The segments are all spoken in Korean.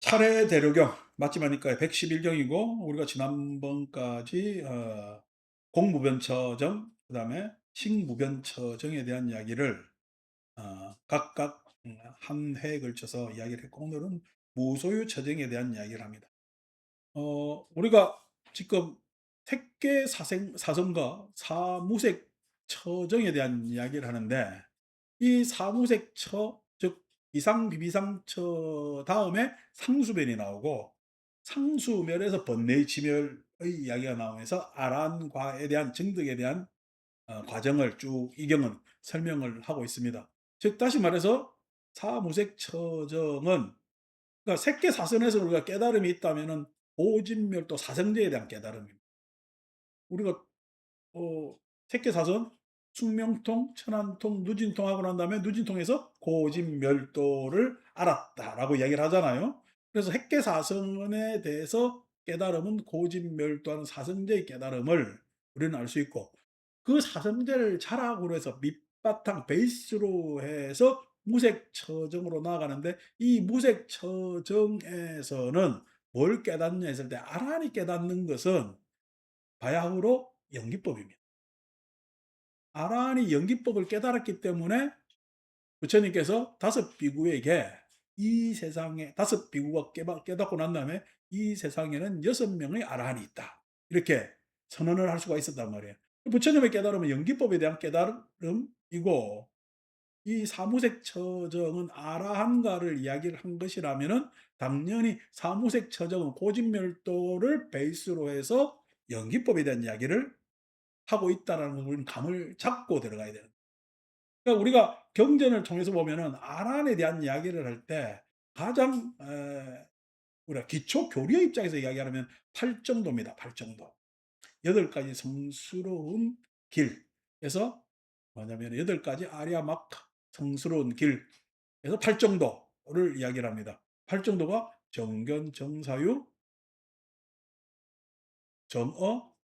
차례 대로경 맞지마니까 111경이고 우리가 지난번까지 공무변처정 그다음에 식무변처정에 대한 이야기를 각각 한 회에 걸쳐서 이야기를 했고 오늘은 무소유처정에 대한 이야기를 합니다. 우리가 지금 택계사생사성과 사무색처정에 대한 이야기를 하는데 이 사무색처 즉 비상비비상처 다음에 상수변이 나오고 상수멸에서 번뇌지멸의 이야기가 나오면서 아란과에 대한 정득에 대한 과정을 쭉 이경은 설명을 하고 있습니다. 즉 다시 말해서 사무색처정은 그러니까 색계사선에서 우리가 깨달음이 있다면은 오진멸도 사성제에 대한 깨달음입니다. 우리가 색계사선, 숙명통, 천안통, 누진통하고 난 다음에 누진통에서 고진멸도를 알았다라고 이야기를 하잖아요. 그래서 핵계사선에 대해서 깨달음은 고진멸도하는 사성제의 깨달음을 우리는 알 수 있고 그 사성제를 자락으로 해서 밑바탕 베이스로 해서 무색처정으로 나아가는데 이 무색처정에서는 뭘 깨닫냐 했을 때 아란이 깨닫는 것은 바야흐로 연기법입니다. 아란이 연기법을 깨달았기 때문에 부처님께서 다섯 비구에게 이 세상에 다섯 비구가 깨닫고 난 다음에 이 세상에는 6명의 아란이 있다. 이렇게 선언을 할 수가 있었단 말이에요. 부처님의 깨달음은 연기법에 대한 깨달음이고 이 사무색 처정은 아라한가를 이야기를 한 것이라면은 당연히 사무색 처정은 고진멸도를 베이스로 해서 연기법에 대한 이야기를 하고 있다라는 걸 감을 잡고 들어가야 되는. 그러니까 우리가 경전을 통해서 보면은 아란에 대한 이야기를 할 때 가장 우리가 기초 교리의 입장에서 이야기하면 팔정도입니다. 팔정도. 8가지 성스러운 길에서 뭐냐면 8가지 아리아 막 성스러운 길에서 팔정도를 이야기를 합니다. 팔정도가 정견, 정사유, 정어,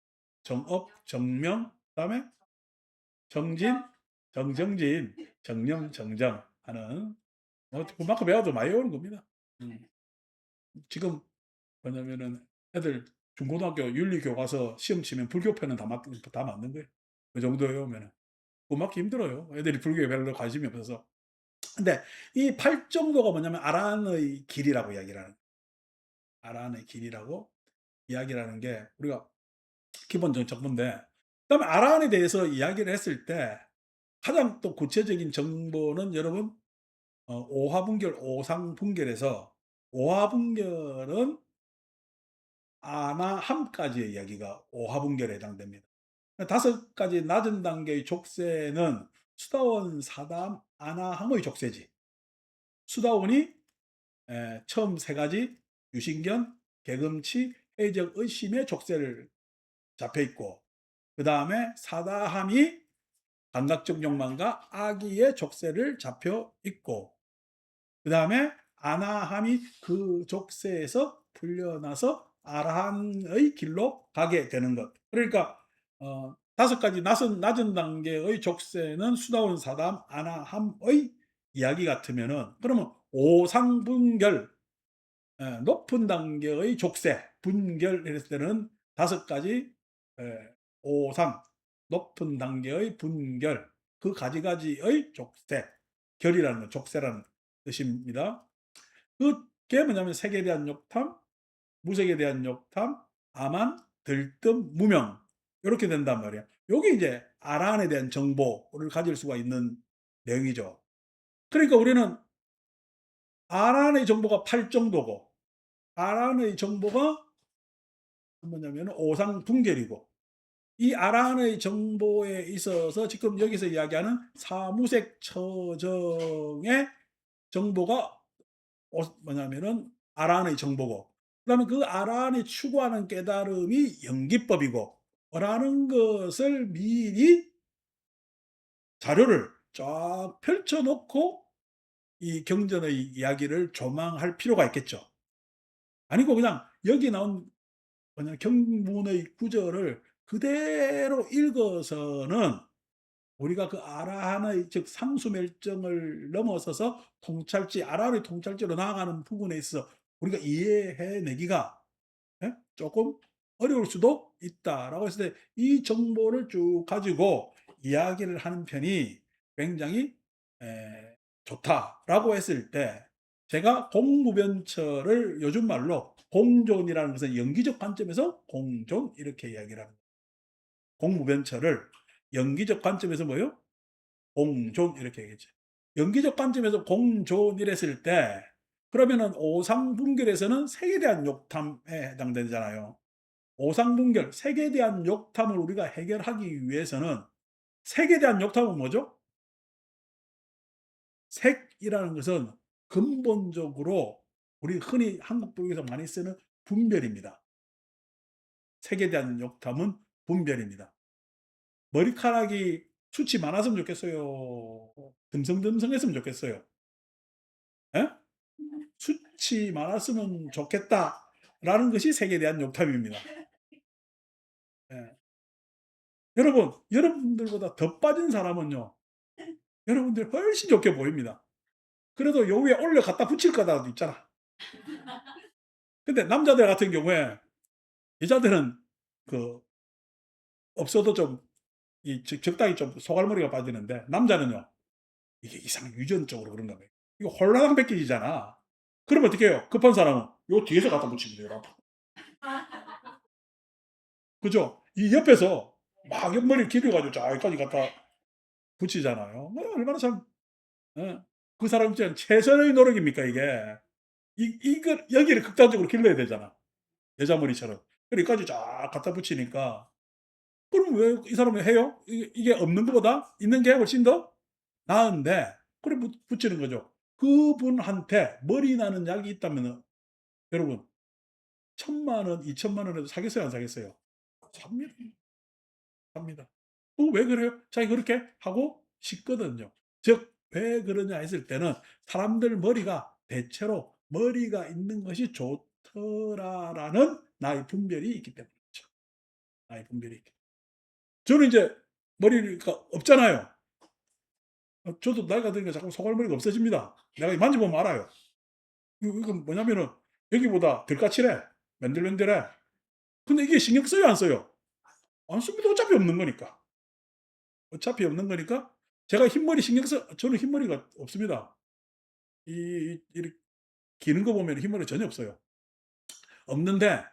정업, 정명, 그다음에 정진, 정정진, 정령, 정정 하는 그만큼 배워도 많이 배우는 겁니다. 지금 뭐냐면은 애들 중고등학교 윤리교과서 시험 치면 불교편은 다 맞는 거예요. 그 정도 외우면은. 그거 맞기 힘들어요. 애들이 불교에 별로 관심이 없어서. 근데 이 팔정도가 뭐냐면 아란의 길이라고 이야기를 하는, 아란의 길이라고 이야기를 하는 게 우리가 기본적인 정보인데, 그다음에 아란에 대해서 이야기를 했을 때 가장 또 구체적인 정보는 여러분 오화분결, 오상분결에서 오화분결은 아나함까지의 이야기가 오화분결에 해당됩니다. 5가지 낮은 단계의 족쇄는 수다원, 사담, 아나함의 족쇄지. 수다원이 처음 3가지 유신견, 개금치, 해적, 의심의 족쇄를 잡혀 있고 그 다음에 사다함이 감각적 욕망과 악의의 족쇄를 잡혀 있고 그 다음에 아나함이 그 족쇄에서 풀려나서 아라한의 길로 가게 되는 것. 그러니까 5가지 낮은 단계의 족쇄는 수다원 사담 아나함의 이야기 같으면은 그러면 오상분결 높은 단계의 족쇄 분결 이랬을 때는 5가지 오상 높은 단계의 분결 그 가지가지의 족쇄 결이라는 건 족쇄라는 뜻입니다. 그게 뭐냐면 색에 대한 욕탐, 무색에 대한 욕탐, 아만, 들뜸, 무명 이렇게 된단 말이에요. 요게 이제 아란에 대한 정보를 가질 수가 있는 내용이죠. 그러니까 우리는 아란의 정보가 8정도고 아란의 정보가 뭐냐면 오상분결이고 이 아란의 정보에 있어서 지금 여기서 이야기하는 사무색 처정의 정보가 뭐냐면은 아란의 정보고 그다음에 그 아란이 추구하는 깨달음이 연기법이고 라는 것을 미리 자료를 쫙 펼쳐 놓고 이 경전의 이야기를 조망할 필요가 있겠죠. 아니고 그냥 여기 나온 뭐냐 경문의 구절을 그대로 읽어서는 우리가 그 아라한의 즉 상수멸정을 넘어서서 통찰지 아라한의 통찰지로 나아가는 부분에 있어 우리가 이해해 내기가 예 쪼끔 어려울 수도 있다라고 했을 때 이 정보를 쭉 가지고 이야기를 하는 편이 굉장히 좋다라고 했을 때 제가 공무변처를 요즘 말로 공존이라는 것은 연기적 관점에서 공존 이렇게 이야기를 합니다. 공무변처를 연기적 관점에서 뭐요? 공존 이렇게 얘기했죠. 연기적 관점에서 공존 이랬을 때 그러면은 오상분결에서는 색에 대한 욕탐에 해당되잖아요. 오상분결, 색에 대한 욕탐을 우리가 해결하기 위해서는 색에 대한 욕탐은 뭐죠? 색이라는 것은 근본적으로 우리 흔히 한국 분에서 많이 쓰는 분별입니다. 색에 대한 욕탐은 분별입니다. 머리카락이 숱이 많았으면 좋겠어요? 듬성듬성했으면 좋겠어요? 예? 숱이 많았으면 좋겠다라는 것이 색에 대한 욕탐입니다. 예. 여러분, 여러분들보다 더 빠진 사람은요, 여러분들 훨씬 좋게 보입니다. 그래도 요 위에 올려 갖다 붙일 거다도 있잖아. 근데 남자들 같은 경우에 여자들은 그 없어도 좀 적당히 좀 소갈머리가 빠지는데 남자는요. 이게 이상 유전적으로 그런가 봐요. 이거 홀라당 벗겨지잖아. 그러면 어떻게 해요? 급한 사람은 요 뒤에서 갖다 붙이면 돼요. 앞으로. 그죠? 이 옆에서 막 옆머리를 기대가지고 저기까지 갖다 붙이잖아요. 얼마나 참 어, 그 사람 입장에 최선의 노력입니까 이게. 이걸 여기를 극단적으로 길러야 되잖아. 여자 머리처럼. 여기까지 쫙 갖다 붙이니까 그럼 왜 이 사람이 해요? 이게 없는 것보다 있는 게 훨씬 더 나은데 그래 붙이는 거죠. 그분한테 머리 나는 약이 있다면 여러분 1,000만 원, 2천만 원에도 사겠어요, 안 사겠어요? 삽니다. 삽니다. 왜 그래요? 자기 그렇게 하고 싶거든요. 즉 왜 그러냐 했을 때는 사람들 머리가 대체로 머리가 있는 것이 좋더라라는 나의 분별이 있기 때문이죠. 나의 분별이 있기. 저는 이제 머리가 없잖아요. 저도 나이가 드니까 자꾸 소갈머리가 없어집니다. 내가 만져보면 알아요. 이건 뭐냐면은 여기보다 덜 까칠해. 맨들맨들해. 근데 이게 신경 써요, 안 써요? 안 씁니다. 어차피 없는 거니까. 어차피 없는 거니까 제가 흰머리 신경 써 저는 흰머리가 없습니다. 이렇게 기는 거 보면 흰머리 전혀 없어요. 없는데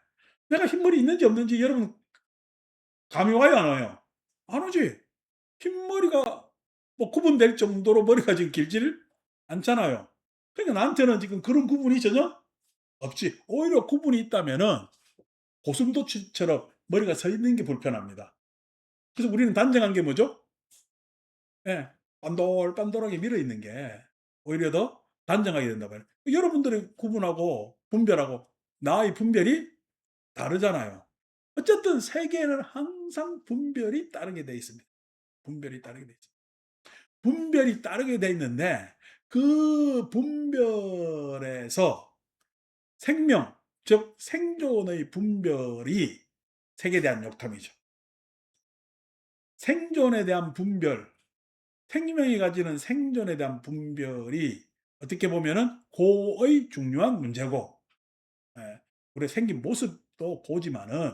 내가 흰머리 있는지 없는지 여러분 감이 와요, 안 와요? 안 오지. 흰머리가 뭐 구분될 정도로 머리가 지금 길지를 않잖아요. 그러니까 나한테는 지금 그런 구분이 전혀 없지. 오히려 구분이 있다면은 고슴도치처럼 머리가 서 있는 게 불편합니다. 그래서 우리는 단정한 게 뭐죠? 예. 반돌반돌하게 밀어 있는 게 오히려 더 단정하게 된다 말이에요. 여러분들이 구분하고 분별하고 나의 분별이 다르잖아요. 어쨌든 세계는 항상 분별이 따르게 돼 있습니다. 분별이 따르게 돼 있습니다. 분별이 따르게 돼 있는데 그 분별에서 생명, 즉 생존의 분별이 색에 대한 욕탐이죠. 생존에 대한 분별, 생명이 가지는 생존에 대한 분별이 어떻게 보면은 고의 중요한 문제고, 예, 우리 생긴 모습도 보지만은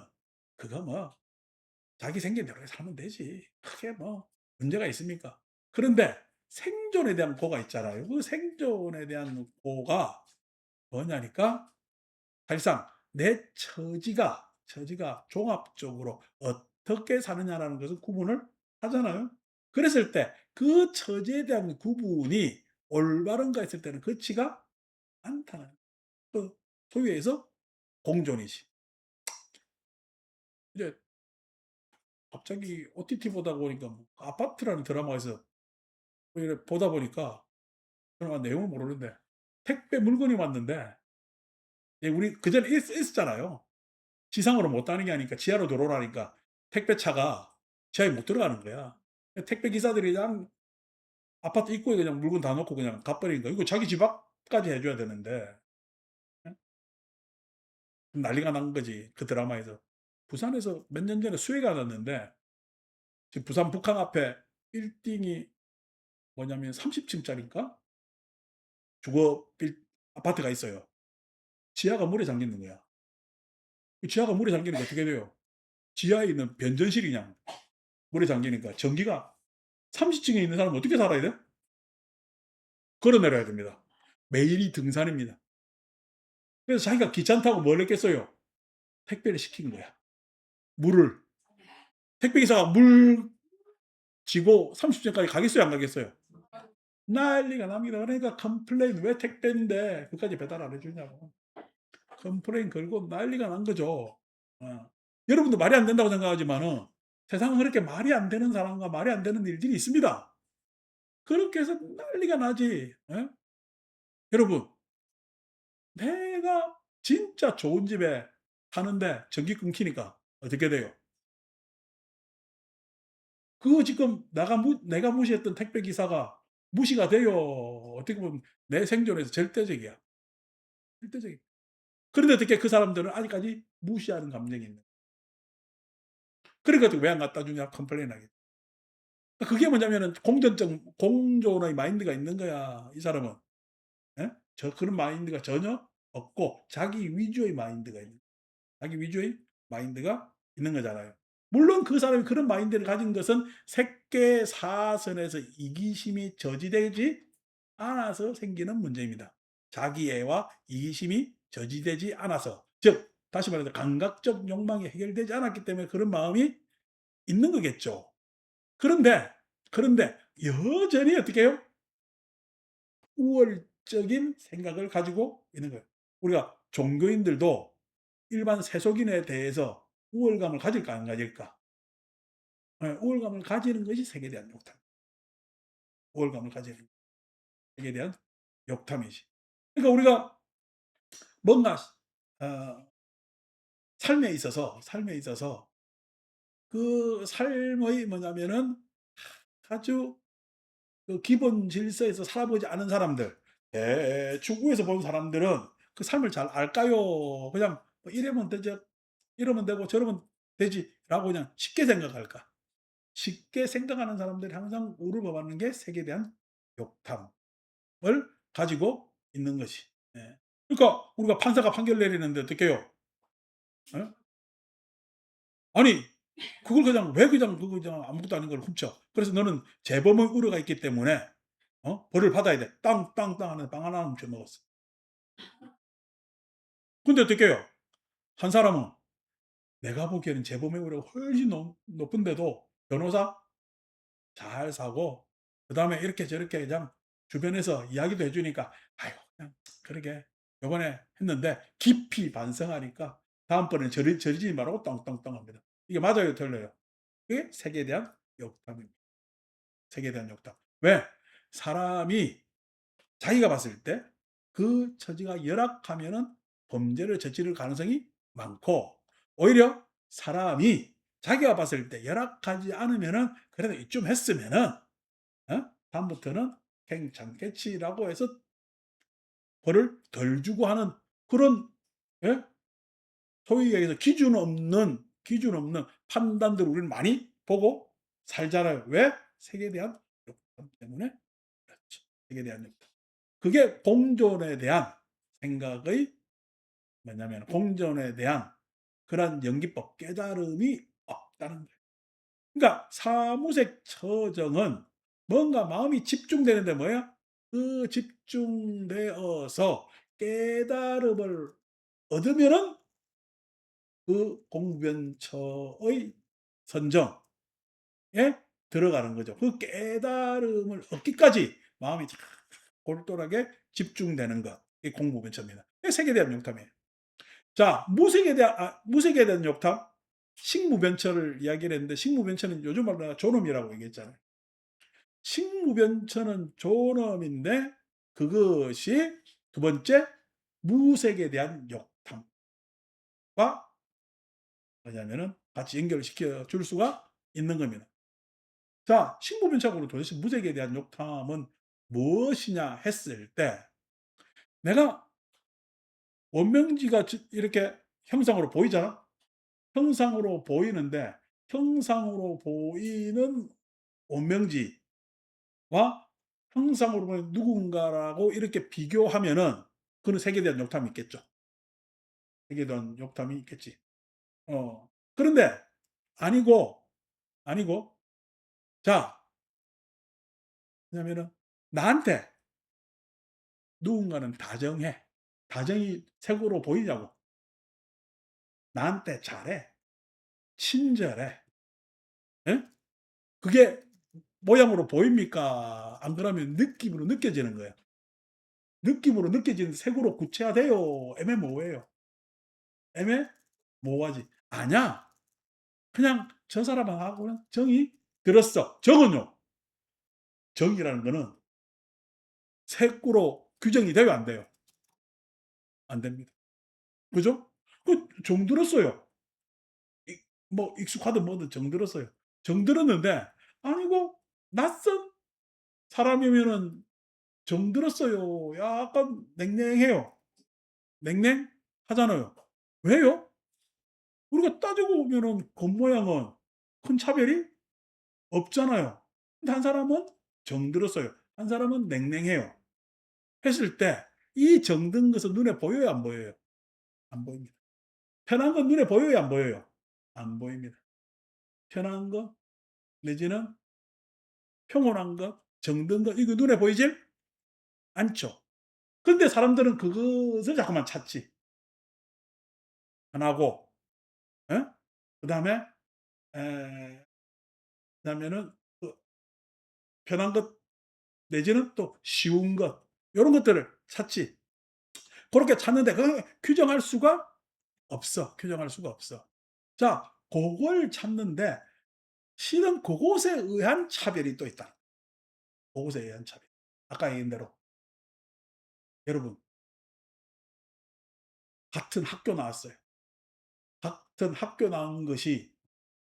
그거 뭐 자기 생긴 대로 살면 되지. 크게 뭐 문제가 있습니까? 그런데 생존에 대한 고가 있잖아요. 그 생존에 대한 고가 뭐냐니까 사실상 내 처지가 종합적으로 어떻게 사느냐라는 것을 구분을 하잖아요. 그랬을 때 그 처지에 대한 구분이 올바른가 했을 때는 그렇지가 않다는 그 소위 해서 공존이지. 이제 갑자기 OTT 보다 보니까 뭐 아파트라는 드라마에서 뭐 이렇게 보다 보니까 드라마 내용을 모르는데 택배 물건이 왔는데 예 우리 그전에 있었잖아요. 지상으로 못 다니게 하니까 지하로 들어오라니까 택배차가 지하에 못 들어가는 거야. 택배 기사들이 그냥 아파트 입구에 그냥 물건 다 놓고 그냥 가버린 거야. 이거 자기 집 앞까지 해줘야 되는데 예? 난리가 난 거지 그 드라마에서. 부산에서 몇 년 전에 수해가 났는데 지금 부산 북항 앞에 빌딩이 뭐냐면 30층짜리인가 주거 아파트가 있어요. 지하가 물에 잠기는 거야. 그 지하가 물에 잠기니까 어떻게 돼요? 지하에 있는 변전실이 그냥 물에 잠기니까 전기가 30층에 있는 사람은 어떻게 살아야 돼? 걸어 내려야 됩니다. 매일이 등산입니다. 그래서 자기가 귀찮다고 뭘 했겠어요? 택배를 시킨 거야. 물을. 택배기사가 물 지고 30층까지 가겠어요, 안 가겠어요? 난리가 납니다. 그러니까 컴플레인, 왜 택배인데 그까지 배달 안 해주냐고. 컴플레인 걸고 난리가 난 거죠. 어. 여러분도 말이 안 된다고 생각하지만은 세상은 그렇게 말이 안 되는 사람과 말이 안 되는 일들이 있습니다. 그렇게 해서 난리가 나지. 예? 여러분, 내가 진짜 좋은 집에 사는데 전기 끊기니까 어떻게 돼요? 그거 지금 내가 무시했던 택배 기사가 무시가 돼요. 어떻게 보면 내 생존에서 절대적이야. 절대적이야. 그런데 어떻게 그 사람들은 아직까지 무시하는 감정이 있는. 그래 가지고 "왜 안 갖다 주냐." 컴플레인 하겠지. 그게 뭐냐면은 공존의 마인드가 있는 거야, 이 사람은. 예? 그런 마인드가 전혀 없고 자기 위주의 마인드가 있는, 자기 위주의 마인드가 있는 거잖아요. 물론 그 사람이 그런 마인드를 가진 것은 세계사선에서 이기심이 저지되지 않아서 생기는 문제입니다. 자기애와 이기심이 저지되지 않아서, 즉 다시 말해서 감각적 욕망이 해결되지 않았기 때문에 그런 마음이 있는 거겠죠. 그런데, 그런데 여전히 어떻게 해요? 우월적인 생각을 가지고 있는 거예요. 우리가 종교인들도 일반 세속인에 대해서 우월감을 가질까 안 가질까? 예, 우월감을 가지는 것이 색에 대한 욕탐. 우월감을 가지는 색에 대한 욕탐이지. 그러니까 우리가 뭔가 어 삶에 있어서 그 삶의 뭐냐면은 아주 그 기본 질서에서 살아보지 않은 사람들, 대충 위에서 본 사람들은 그 삶을 잘 알까요? 그냥 뭐 '이러면 되죠. 이러면 되고 저러면 되지.'라고 그냥 쉽게 생각할까? 쉽게 생각하는 사람들이 항상 우를 범하는 게 색에 대한 욕탐을 가지고 있는 것이. 예. 그러니까 우리가 판사가 판결 내리는데 어떻게 해요? 예? 아니, 그걸 그냥 왜 그냥 그거 그냥 아무것도 아닌 걸 훔쳐. 그래서 너는 재범의 우려가 있기 때문에 벌을 받아야 돼. 땅, 땅, 땅 하는데 빵 하나 훔쳐 먹었어. 근데 어떻게 해요? 한 사람은 내가 보기에는 재범의 우려가 훨씬 높은데도 변호사 잘 사고 그다음에 이렇게 저렇게 그냥 주변에서 이야기도 해 주니까 '아유 그냥 그러게 요번에 했는데.' 깊이 반성하니까 다음번에는 저리지 말라고 떵떵떵 합니다. 이게 맞아요, 틀려요? 그게 색에 대한 욕심입니다. 색에 대한 욕심. 왜? 사람이 자기가 봤을 때 그 처지가 열악하면은 범죄를 저지를 가능성이 많고, 오히려 사람이 자기가 봤을 때 열악하지 않으면은 '그래도 이쯤 했으면은 다음부터는 괜찮겠지.'라고 해서 벌을 덜 주고 하는 그런, 예? 소위 얘기해서 기준 없는 판단들을 우리는 많이 보고 살잖아요. 왜? 색에 대한 욕심 때문에 그렇죠. 색에 대한 욕심. 그게 공존에 대한 생각의 뭐냐면 공존에 대한 그런 연기법 깨달음이 없다는 거예요. 그러니까 사무색 처정은 뭔가 마음이 집중되는데 뭐야? 그 집중되어서 깨달음을 얻으면은 그 공변처의 선정에 들어가는 거죠. 그 깨달음을 얻기까지 마음이 참 골똘하게 집중되는 것. 이 공부변처입니다. 이게 색에 대한 욕탐이에요. 자, 무색에 대한 욕탐. 식무변처를 이야기를 했는데 식무변처는 요즘 말로 내가 존엄이라고 얘기했잖아요. 식무변처는 존엄인데 그것이 두 번째 무색에 대한 욕탐과 뭐냐면은 같이 연결시켜 줄 수가 있는 겁니다. 자, 식무변착으로 도대체 무색에 대한 욕탐은 무엇이냐 했을 때 내가 원명지가 이렇게 형상으로 보이잖아. 형상으로 보이는데 형상으로 보이는 원명지와 형상으로 보이는 누군가라고 이렇게 비교하면은 그는 색에 대한 욕탐이 있겠죠. 세계대한 욕탐이 있겠지. 그런데 아니고, 아니고 자, 왜냐면은 나한테 누군가는 다정해. 다정이 색으로 보이냐고. 나한테 잘해. 친절해. 예? 그게 모양으로 보입니까? 안 그러면 느낌으로 느껴지는 거예요. 느낌으로 느껴지는 색으로 구체화돼요? 애매모호해요? 애매모호하지. 아냐? 그냥 저 사람하고는 정이 들었어. 정은요. 정이라는 거는 색으로 규정이 돼요, 안 돼요? 안 됩니다. 그죠? 정 들었어요. 뭐 익숙하든 뭐든 정 들었어요. 정 들었는데 아니고 낯선 사람이면은 정 들었어요. 약간 냉랭해요. 냉랭하잖아요. 왜요? 우리가 따지고 보면은 겉모양은 큰 차별이 없잖아요. 근데 한 사람은 정들었어요. 한 사람은 냉랭해요. 했을 때 이 정든 것은 눈에 보여요, 안 보여요? 안 보입니다. 편한 건 눈에 보여요, 안 보여요? 안 보입니다. 편한 것 내지는 평온한 것, 정든 것 이거 눈에 보이질 않죠. 근데 사람들은 그것을 자꾸만 찾지. 안 하고, 예? 그다음에 에 그다음에는 그 편한 것 내지는 또 쉬운 것 요런 것들을 찾지. 고렇게 찾는데 그걸 규정할 수가 없어. 규정할 수가 없어. 자 고걸 찾는데 실은 그것에 의한 차별이 또 있다. 그것에 의한 차별. 아까 얘기한 대로 여러분 같은 학교 나왔어요. 같은 학교 나온 것이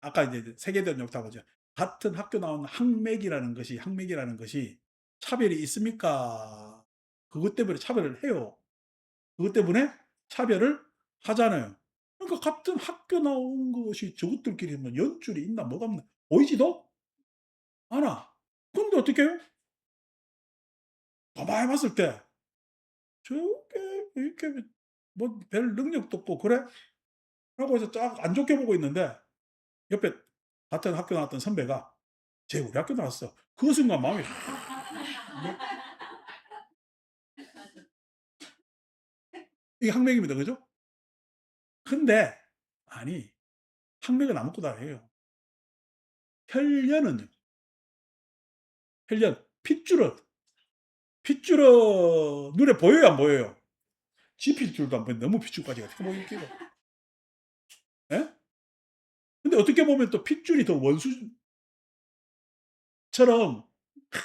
아까 이제 세계대한 욕탕이죠. 같은 학교 나온 학맥이라는 것이 차별이 있습니까? 그것 때문에 차별을 해요. 그것 때문에 차별을 하잖아요. 그러니까 같은 학교 나온 것이 저것들끼리 뭐 연줄이 있나 뭐가 없나 보이지도 않아. 근데 어떻게 해요? 가만히 봤을 때 저게 이렇게 뭐 별 능력도 없고 그래? 라고 해서 쫙 안 좋게 보고 있는데 옆에 같은 학교 나왔던 선배가 쟤 우리 학교 나왔어. 그 순간 마음이 뭐 이게 학맥입니다. 그죠? 근데 아니 학맥은 아무것도 아니에요. 혈연은요. 혈연 핏줄은 눈에 보여요, 안 보여요? 지 핏줄도 안 보여. 너무 핏줄까지 어떻게 보이겠어요? 예? 근데 어떻게 보면 또 핏줄이 더 원수처럼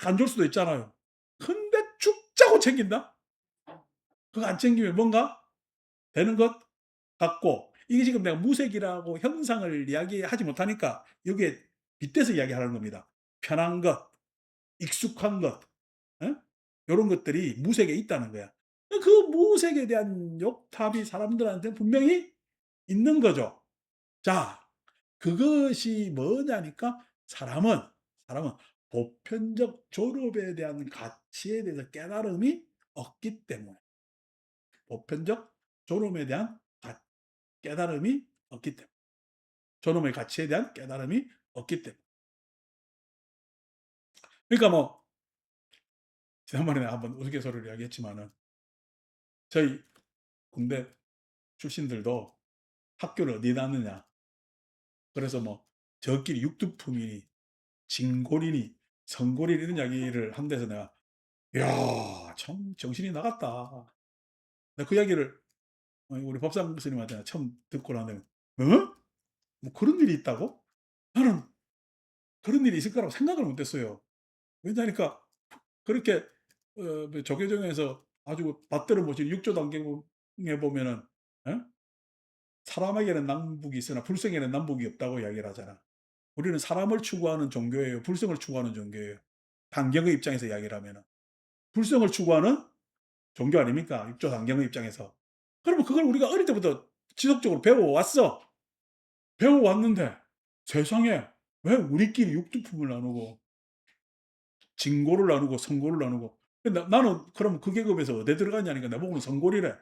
안 좋을 수도 있잖아요. 근데 죽자고 챙긴다? 그거 안 챙기면 뭔가 되는 것 같고 이게 지금 내가 무색이라고 형상을 이야기하지 못하니까 여기에 빗대서 이야기하는 겁니다. 편한 것, 익숙한 것, 이런 것들이 무색에 있다는 거야. 그 무색에 대한 욕탑이 사람들한테 분명히 있는 거죠. 자, 그것이 뭐냐니까 사람은 보편적 졸업에 대한 가치에 대해서 깨달음이 없기 때문에 보편적 존엄에 대한 깨달음이 없기 때문에 존엄의 가치에 대한 깨달음이 없기 때문에 그러니까 뭐 지난번에 한번 우스갯소리를 이야기했지만은 저희 군대 출신들도 학교를 어디에 나왔느냐 그래서 뭐 저끼리 육두품이니 진골이니 성골이니 이런 이야기를 한 데서 내가 이야 참 정신이 나갔다. 내가 그 이야기를 우리 법상 교수님한테 처음 듣고 나면 어? 뭐 그런 일이 있다고? 나는 그런 일이 있을 거라고 생각을 못 했어요. 왜냐하니까 그렇게 뭐 조계종에서 아주 받들어 모신 육조 단계에 보면은 어? 사람에게는 남북이 있으나 불성에는 남북이 없다고 이야기를 하잖아. 우리는 사람을 추구하는 종교예요. 불성을 추구하는 종교예요. 단경의 입장에서 이야기를 하면은. 불성을 추구하는 종교 아닙니까? 육조 단경의 입장에서. 그러면 그걸 우리가 어릴 때부터 지속적으로 배워왔어. 배워왔는데 세상에 왜 우리끼리 육두품을 나누고 진고를 나누고 성고를 나누고 나는 그럼 그 계급에서 어디 들어갔냐니까 나보고는 성골이래.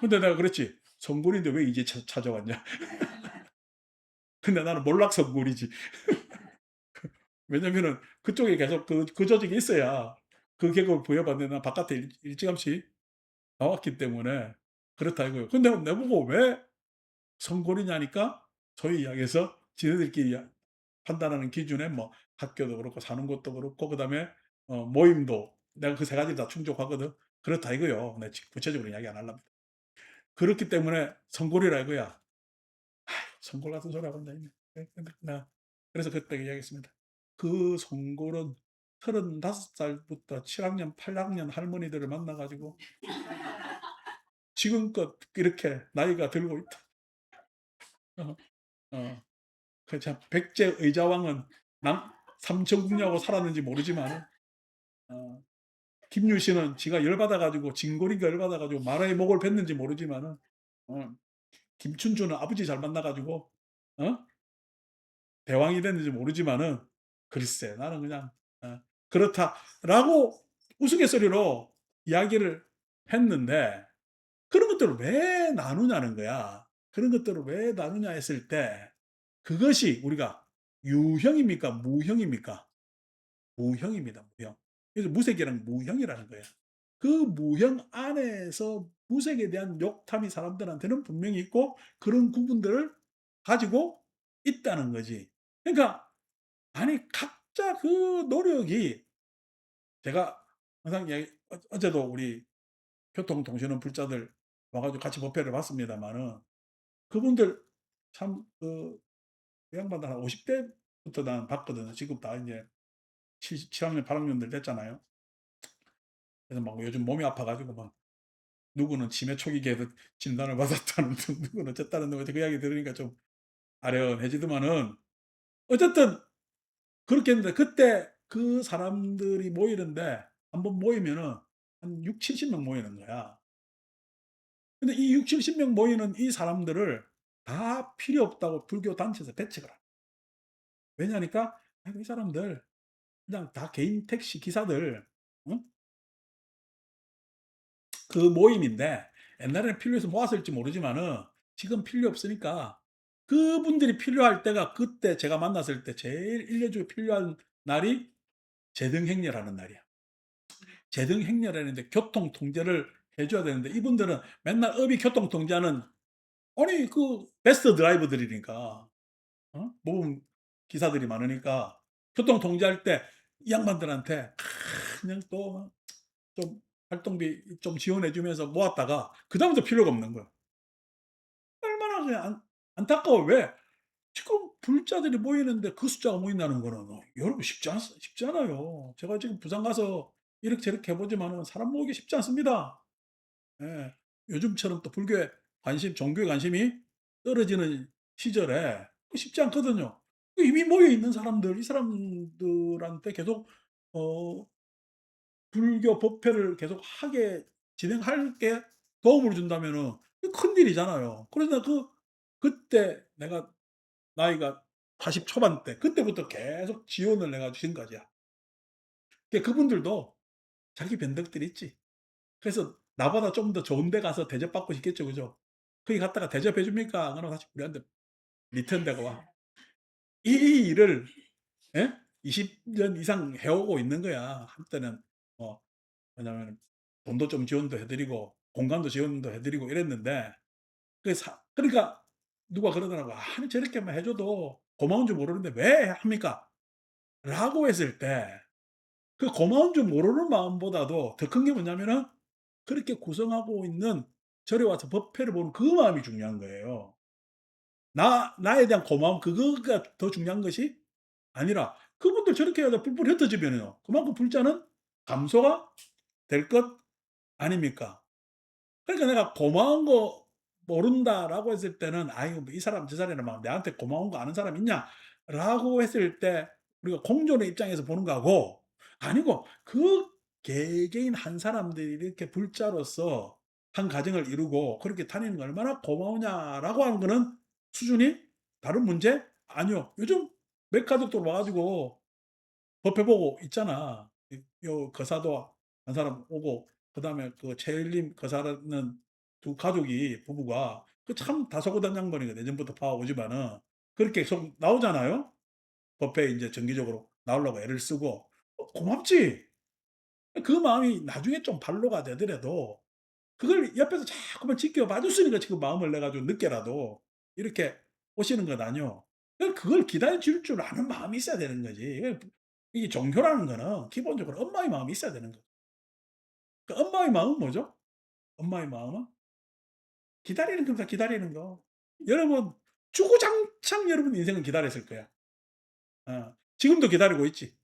근데 내가 그랬지. "성골인데 왜 이제 찾아왔냐?" 근데 나는 몰락성골이지. 왜냐면은 그쪽에 계속 그 조직이 있어야 그 계급을 부여받는 난 바깥에 일찌감치 나왔기 때문에 그렇다 이거예요. 근데 내보고 왜 성골이냐니까 소위 이야기해서 지네들끼리 판단하는 기준에 뭐 학교도 그렇고 사는 곳도 그렇고 그다음에 모임도 내가 그 세 가지를 다 충족하거든. 그렇다 이거요. 내 구체적으로 이야기 안 하려면. 그렇기 때문에 성골이라 이거야. 성골 같은 소리 하고 앉아 있네. 근데 그래서 그때 이야기했습니다. 그 성골은 35살부터 7학년, 8학년 할머니들을 만나 가지고 지금껏 이렇게 나이가 들고 있다. 어, 어. 그 참 백제 의자왕은 남 삼천궁녀하고 살았는지 모르지만은 어 김유신은 지가 열받아 가지고 진골이가 열받아 가지고 마라의 목을 뱉는지 모르지만은 어 김춘추는 아버지 잘 만나 가지고 어 대왕이 됐는지 모르지만은 글쎄 나는 그냥 '그렇다.'라고 우스갯소리로 이야기를 했는데 그런 것들을 왜 나누냐는 거야. 그런 것들을 왜 나누냐 했을 때 그것이 우리가 유형입니까? 무형입니까? 무형입니다, 무형. 그래서 무색이란 무형이라는 거예요. 그 무형 안에서 무색에 대한 욕탐이 사람들한테는 분명히 있고 그런 구분들을 가지고 있다는 거지. 그러니까 아니 각자 그 노력이 제가 항상 이야기 어제도 우리 교통통신원 불자들 와 가지고 같이 법회를 봤습니다마는 그분들 참 그 양반들 한 50 대부터 난 봤거든요. 지금 다 인제 7 학년 8 학년들 됐잖아요. 그래서 막 요즘 몸이 아파 가지고 막 누구는 치매 초기 계속 진단을 받았다는 둥 누구는 어쨌다는 둥 그 이야기 들으니까 좀 아련해지더만은 어쨌든 그렇게 했는데 그때 그 사람들이 모이는데 한번 모이면은 한6-70명 모이는 거야. 근데 이 6-70명 모이는 이 사람들을 다 필요 없다고 불교 단체에서 배척을 합니다. 왜냐하니까 '아이고 이 사람들 그냥 다 개인 택시 기사들 응? 그 모임인데 옛날에는 필요해서 모았을지 모르지만은 지금 필요 없으니까 그분들이 필요할 때가 그때 제가 만났을 때 제일 1년 중에 필요한 날이 제등행렬하는 날이야. 제등행렬하는데 교통 통제를 해 줘야 되는데 이분들은 맨날 업이 교통 통제하는 아니 그 베스트 드라이버들이니까 모범 기사들이 많으니까 교통 통제할 때 이 양반들한테 그냥 또 좀 활동비 좀 지원해 주면서 모았다가 그다음부터 필요가 없는 거야. 얼마나 그냥 안타까워요. 왜? 지금 불자들이 모이는데 그 숫자가 모인다는 거는 여러분 쉽지 않아요. 제가 지금 부산 가서 이렇게 저렇게 해 보지만은 사람 모으기 쉽지 않습니다. 예. 요즘처럼 또 불교에 종교에 관심이 떨어지는 시절에 쉽지 않거든요. 이미 모여 있는 사람들 이 사람들한테 계속 어 불교 법회를 계속 하게 진행할 게 도움을 준다면은 그 큰일이잖아요. 그래서 그때 내가 나이가 40 초반 때 그때부터 계속 지원을 내가 지금까지야. 그분들도 자기 변덕들이 있지. 그래서 나보다 좀 더 좋은 데 가서 대접받고 싶겠죠. 그죠? 거기 갔다가 대접해 줍니까? 안 하고 다시 우리한테 리턴 되고 와. 이 일을 예? 20년 이상 해 오고 있는 거야. 한때는 뭐 왜냐하면 돈도 좀 지원도 해 드리고 공간도 지원도 해 드리고 이랬는데 그러니까 누가 그러더라고. "아니 저렇게만 해 줘도 고마운 줄 모르는데 왜 합니까?" 라고 했을 때 그 고마운 줄 모르는 마음보다도 더 큰 게 뭐냐면은 그렇게 구성하고 있는 절에 와서 법회를 보는 그 마음이 중요한 거예요. 나에 대한 고마움 그거가 더 중요한 것이 아니라 그분들 저렇게 하다 뿔뿔 흩어지면요. 그만큼 불자는 감소가 될 것 아닙니까? 그러니까 내가 "고마운 거 모른다."라고 했을 때는 '아이고 뭐 이 사람 저 사람이랑 막 내한테 고마운 거 아는 사람 있냐?'라고 했을 때 우리가 공존의 입장에서 보는 거하고 아니고 그 개개인 한 사람들이 이렇게 불자로서 한 가정을 이루고 그렇게 다니는 게 얼마나 고마우냐라고 하는 거는 수준이 다른 문제? 아니요. 요즘 메카드도 와 가지고 법회 보고 있잖아. 요 거사도 한 사람 오고 그다음에 그 최일림 거사라는 두 가족이 부부가 그 참 다소곳한 양반이거든. 예전부터 봐오지만은 그렇게 계속 나오잖아요. 법회에 인제 정기적으로 나오려고 애를 쓰고. 고맙지. 그 마음이 나중에 좀 발로가 되더라도 그걸 옆에서 자꾸만 지켜봐 줬으니까 지금 마음을 내 가지고 늦게라도 이렇게 오시는 것 아니요. 그걸 기다려 줄 줄 아는 마음이 있어야 되는 거지. 이게 종교라는 거는 기본적으로 엄마의 마음이 있어야 되는 거죠. 그 엄마의 마음은 뭐죠? 엄마의 마음은 기다리는 겁니다, 기다리는 거. 여러분 주구장창 여러분 인생은 기다렸을 거야. 지금도 기다리고 있지.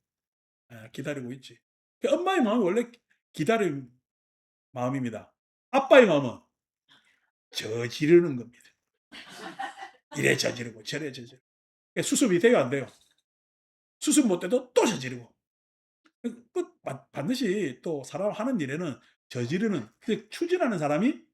기다리고 있지. 그 엄마의 마음이 원래 기다릴 마음입니다. 아빠의 마음은 저지르는 겁니다. 이래 저지르고 저래 저지르고. 수습이 돼요, 안 돼요? 수습 못 돼도 또 저지르고. 반드시 또 사람 하는 일에는 저지르는 추진하는 사람이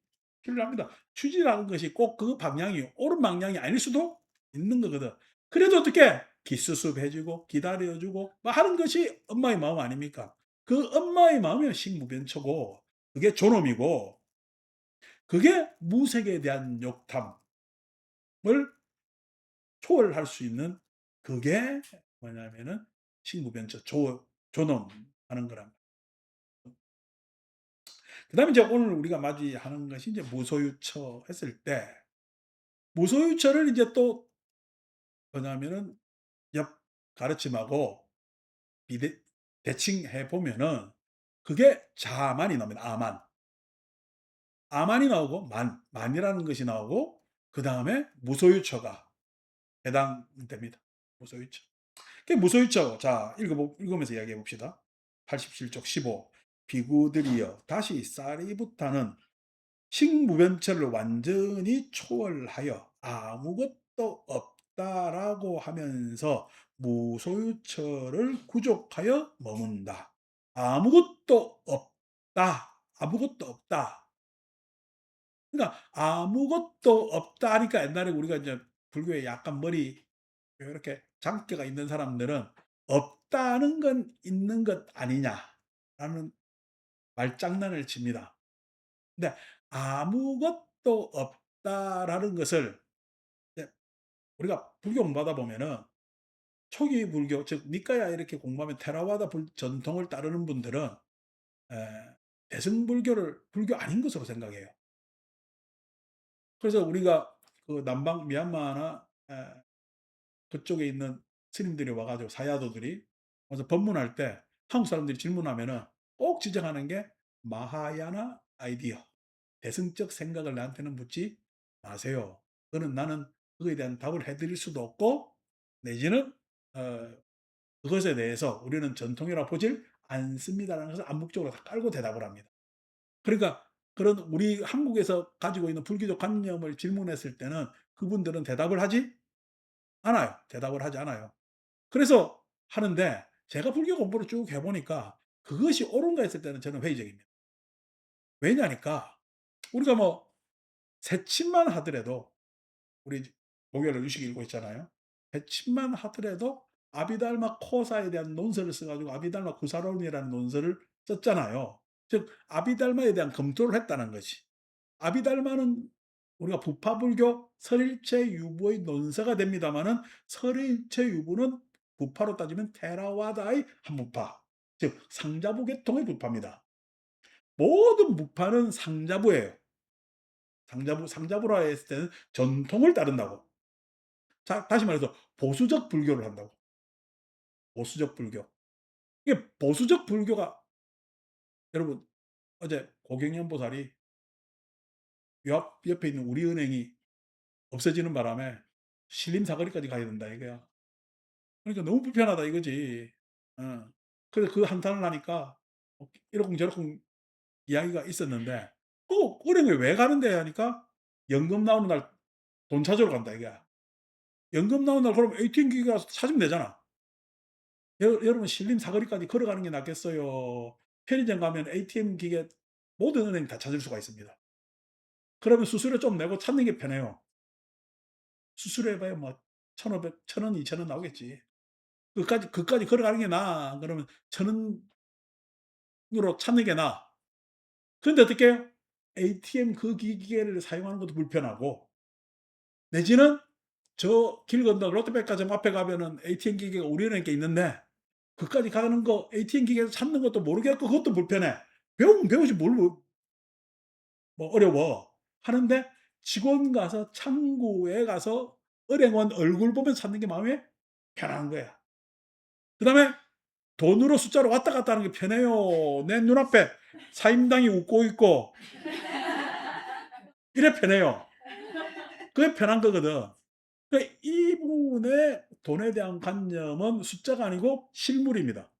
필요합니다. 추진하는 것이 꼭 그 방향이 옳은 방향이 아닐 수도 있는 거거든. 그래도 어떻게 기수습해 주고 기다려 주고 뭐 하는 것이 엄마의 마음 아닙니까? 그 엄마의 마음이 식무변초고 그게 존엄이고 그게 무색에 대한 욕탐을 초월할 수 있는 그게 뭐냐면은 식무변초 존엄하는 거란 그다음에 이제 오늘 우리가 맞이하는 것이 이제 무소유처 했을 때 무소유처를 이제 또 뭐냐면은 옆 가르침하고 비대 대칭해 보면은 그게 자만이 나옵니다. 아만. 아만이 나오고 만이라는 것이 나오고 그다음에 무소유처가 해당됩니다. 무소유처. 그 무소유처 자 읽으면서 이야기해 봅시다. 87쪽 15 비구들이여 다시 쌀이부타는 식무변체를 완전히 초월하여 아무것도 없다라고 하면서 무소유처를 구족하여 머문다. 아무것도 없다. 아무것도 없다. 그러니까 아무것도 없다 하니까 옛날에 우리가 이제 불교에 약간 머리 이렇게 장기가 있는 사람들은 없다는 건 있는 것 아니냐라는 말장난을 칩니다. 근데 아무것도 없다라는 것을 이제 우리가 불교 공부하다 보면은 초기 불교 즉 니까야 이렇게 공부하면 테라와다 전통을 따르는 분들은 대승불교를 불교 아닌 것으로 생각해요. 그래서 우리가 그 남방 미얀마나 그쪽에 있는 스님들이 와 가지고 사야도들이 와서 법문할 때 한국 사람들이 질문하면은 꼭 지적하는 게 마하야나 아이디어 대승적 생각을 나한테는 묻지 마세요. 그거는 나는 그거에 대한 답을 해 드릴 수도 없고 내지는 어 그것에 대해서 우리는 전통이라 보질 않습니다라는 것을 암묵적으로 다 깔고 대답을 합니다. 그러니까 그런 우리 한국에서 가지고 있는 불교적 관념을 질문했을 때는 그분들은 대답을 하지 않아요. 대답을 하지 않아요. 그래서 하는데 제가 불교 공부를 쭉 해 보니까 그것이 옳은가 했을 때는 저는 회의적입니다. 왜냐니까 우리가 뭐 새침만 하더라도 우리 목요일에 유식 읽고 있잖아요. 새침만 하더라도 아비달마 코사에 대한 논설을 써 가지고 아비달마 구사론이라는 논설을 썼잖아요. 즉 아비달마에 대한 검토를 했다는 것이. 아비달마는 우리가 부파불교 설일체 유부의 논서가 됩니다마는 설일체 유부는 부파로 따지면 테라와다의 한부파, 즉 상자부 계통의 부파입니다. 모든 부파는 상자부예요. 상자부라 했을 때는 전통을 따른다고. 자, 다시 말해서 보수적 불교를 한다고. 보수적 불교. 이게 보수적 불교가 여러분 어제 고경련 보살이 옆에 있는 우리은행이 없어지는 바람에 신림 사거리까지 가야 된다 이거야. 그러니까 너무 불편하다 이거지. 어. 그래서 그 한탄을 하니까 이러쿵저러쿵 이야기가 있었는데 은행에 왜 가는데 하니까 연금 나오는 날 돈 찾으러 간다 이거야. 연금 나오는 날 그럼 ATM 기계 가서 찾으면 되잖아. 여러분 신림 사거리까지 걸어가는 게 낫겠어요. 편의점 가면 ATM 기계 모든 은행 다 찾을 수가 있습니다. 그러면 수수료 좀 내고 찾는 게 편해요. 수수료 해봐야 뭐 1,500, 1,000원, 2,000원 나오겠지. 그까지 걸어가는 게 나아. 그러면 1,000원으로 찾는 게 나아. 근데 어떻게 해요? ATM 그 기계를 사용하는 것도 불편하고, 내지는 저 길 건너 롯데백화점 앞에 가면은 ATM 기계가 우리은행께 있는데 그까지 가는 거 ATM 기계에서 찾는 것도 모르겠고 그것도 불편해. 배우면 배우지 뭘 뭐 어려워. 하는데 직원 가서 창구에 가서 은행원 얼굴 보면서 찾는 게 마음에 편한 거야. 그다음에 돈으로 숫자로 왔다 갔다 하는 게 편해요. 내 눈앞에 사임당이 웃고 있고 이래 편해요. 그게 편한 거거든. 그러니까 이분의 돈에 대한 관념은 숫자가 아니고 실물입니다.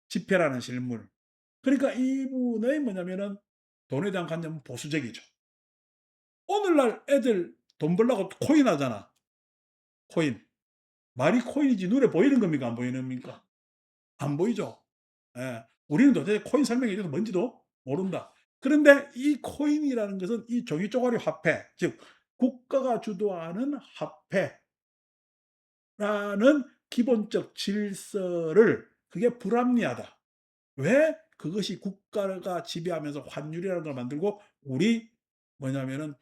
지폐라는 실물. 그러니까 이분의 뭐냐면은 돈에 대한 관념은 보수적이죠. 오늘날 애들 돈 벌려고 코인 하잖아. 코인. 말이 코인이지 눈에 보이는 겁니까? 안 보이는 겁니까? 안 보이죠. 예. 우리는 도대체 코인 설명해 줘도 뭔지도 모른다. 그런데 이 코인이라는 것은 이 종이 쪼가리 화폐, 즉 국가가 주도하는 화폐라는 기본적 질서를, 그게 불합리하다. 왜 그것이 국가가 지배하면서 환율이라는 걸 만들고 우리 뭐냐면은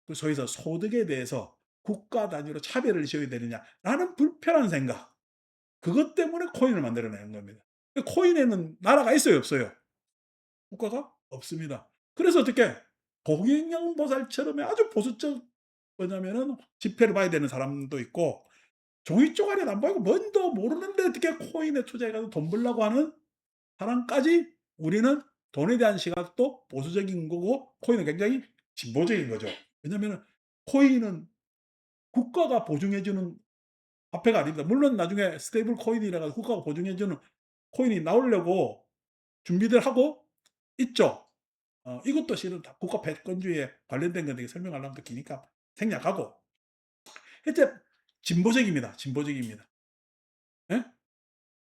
그 소위서 소득에 대해서 국가 단위로 차별을 지어야 되느냐라는 불편한 생각. 그것 때문에 코인을 만들어내는 겁니다. 코인에는 나라가 있어요, 없어요? 국가가 없습니다. 그래서 어떻게 공영보살처럼의 아주 보수적 뭐냐면은 지폐를 봐야 되는 사람도 있고, 종이 쪼가리는 안 보이고 뭔도 모르는데 어떻게 코인에 투자해 가지고 돈 벌려고 하는 사람까지, 우리는 돈에 대한 시각도 보수적인 거고 코인은 굉장히 진보적인 거죠. 왜냐하면 코인은 국가가 보증해 주는 화폐가 아닙니다. 물론 나중에 스테이블 코인이라 가지고 국가가 보증해 주는 코인이 나오려고 준비들 하고 있죠. 이것도 실은 다 국가 패권주의에 관련된 건데 설명하려면 또 기니까 생략하고, 하여튼 진보적입니다. 진보적입니다. 예?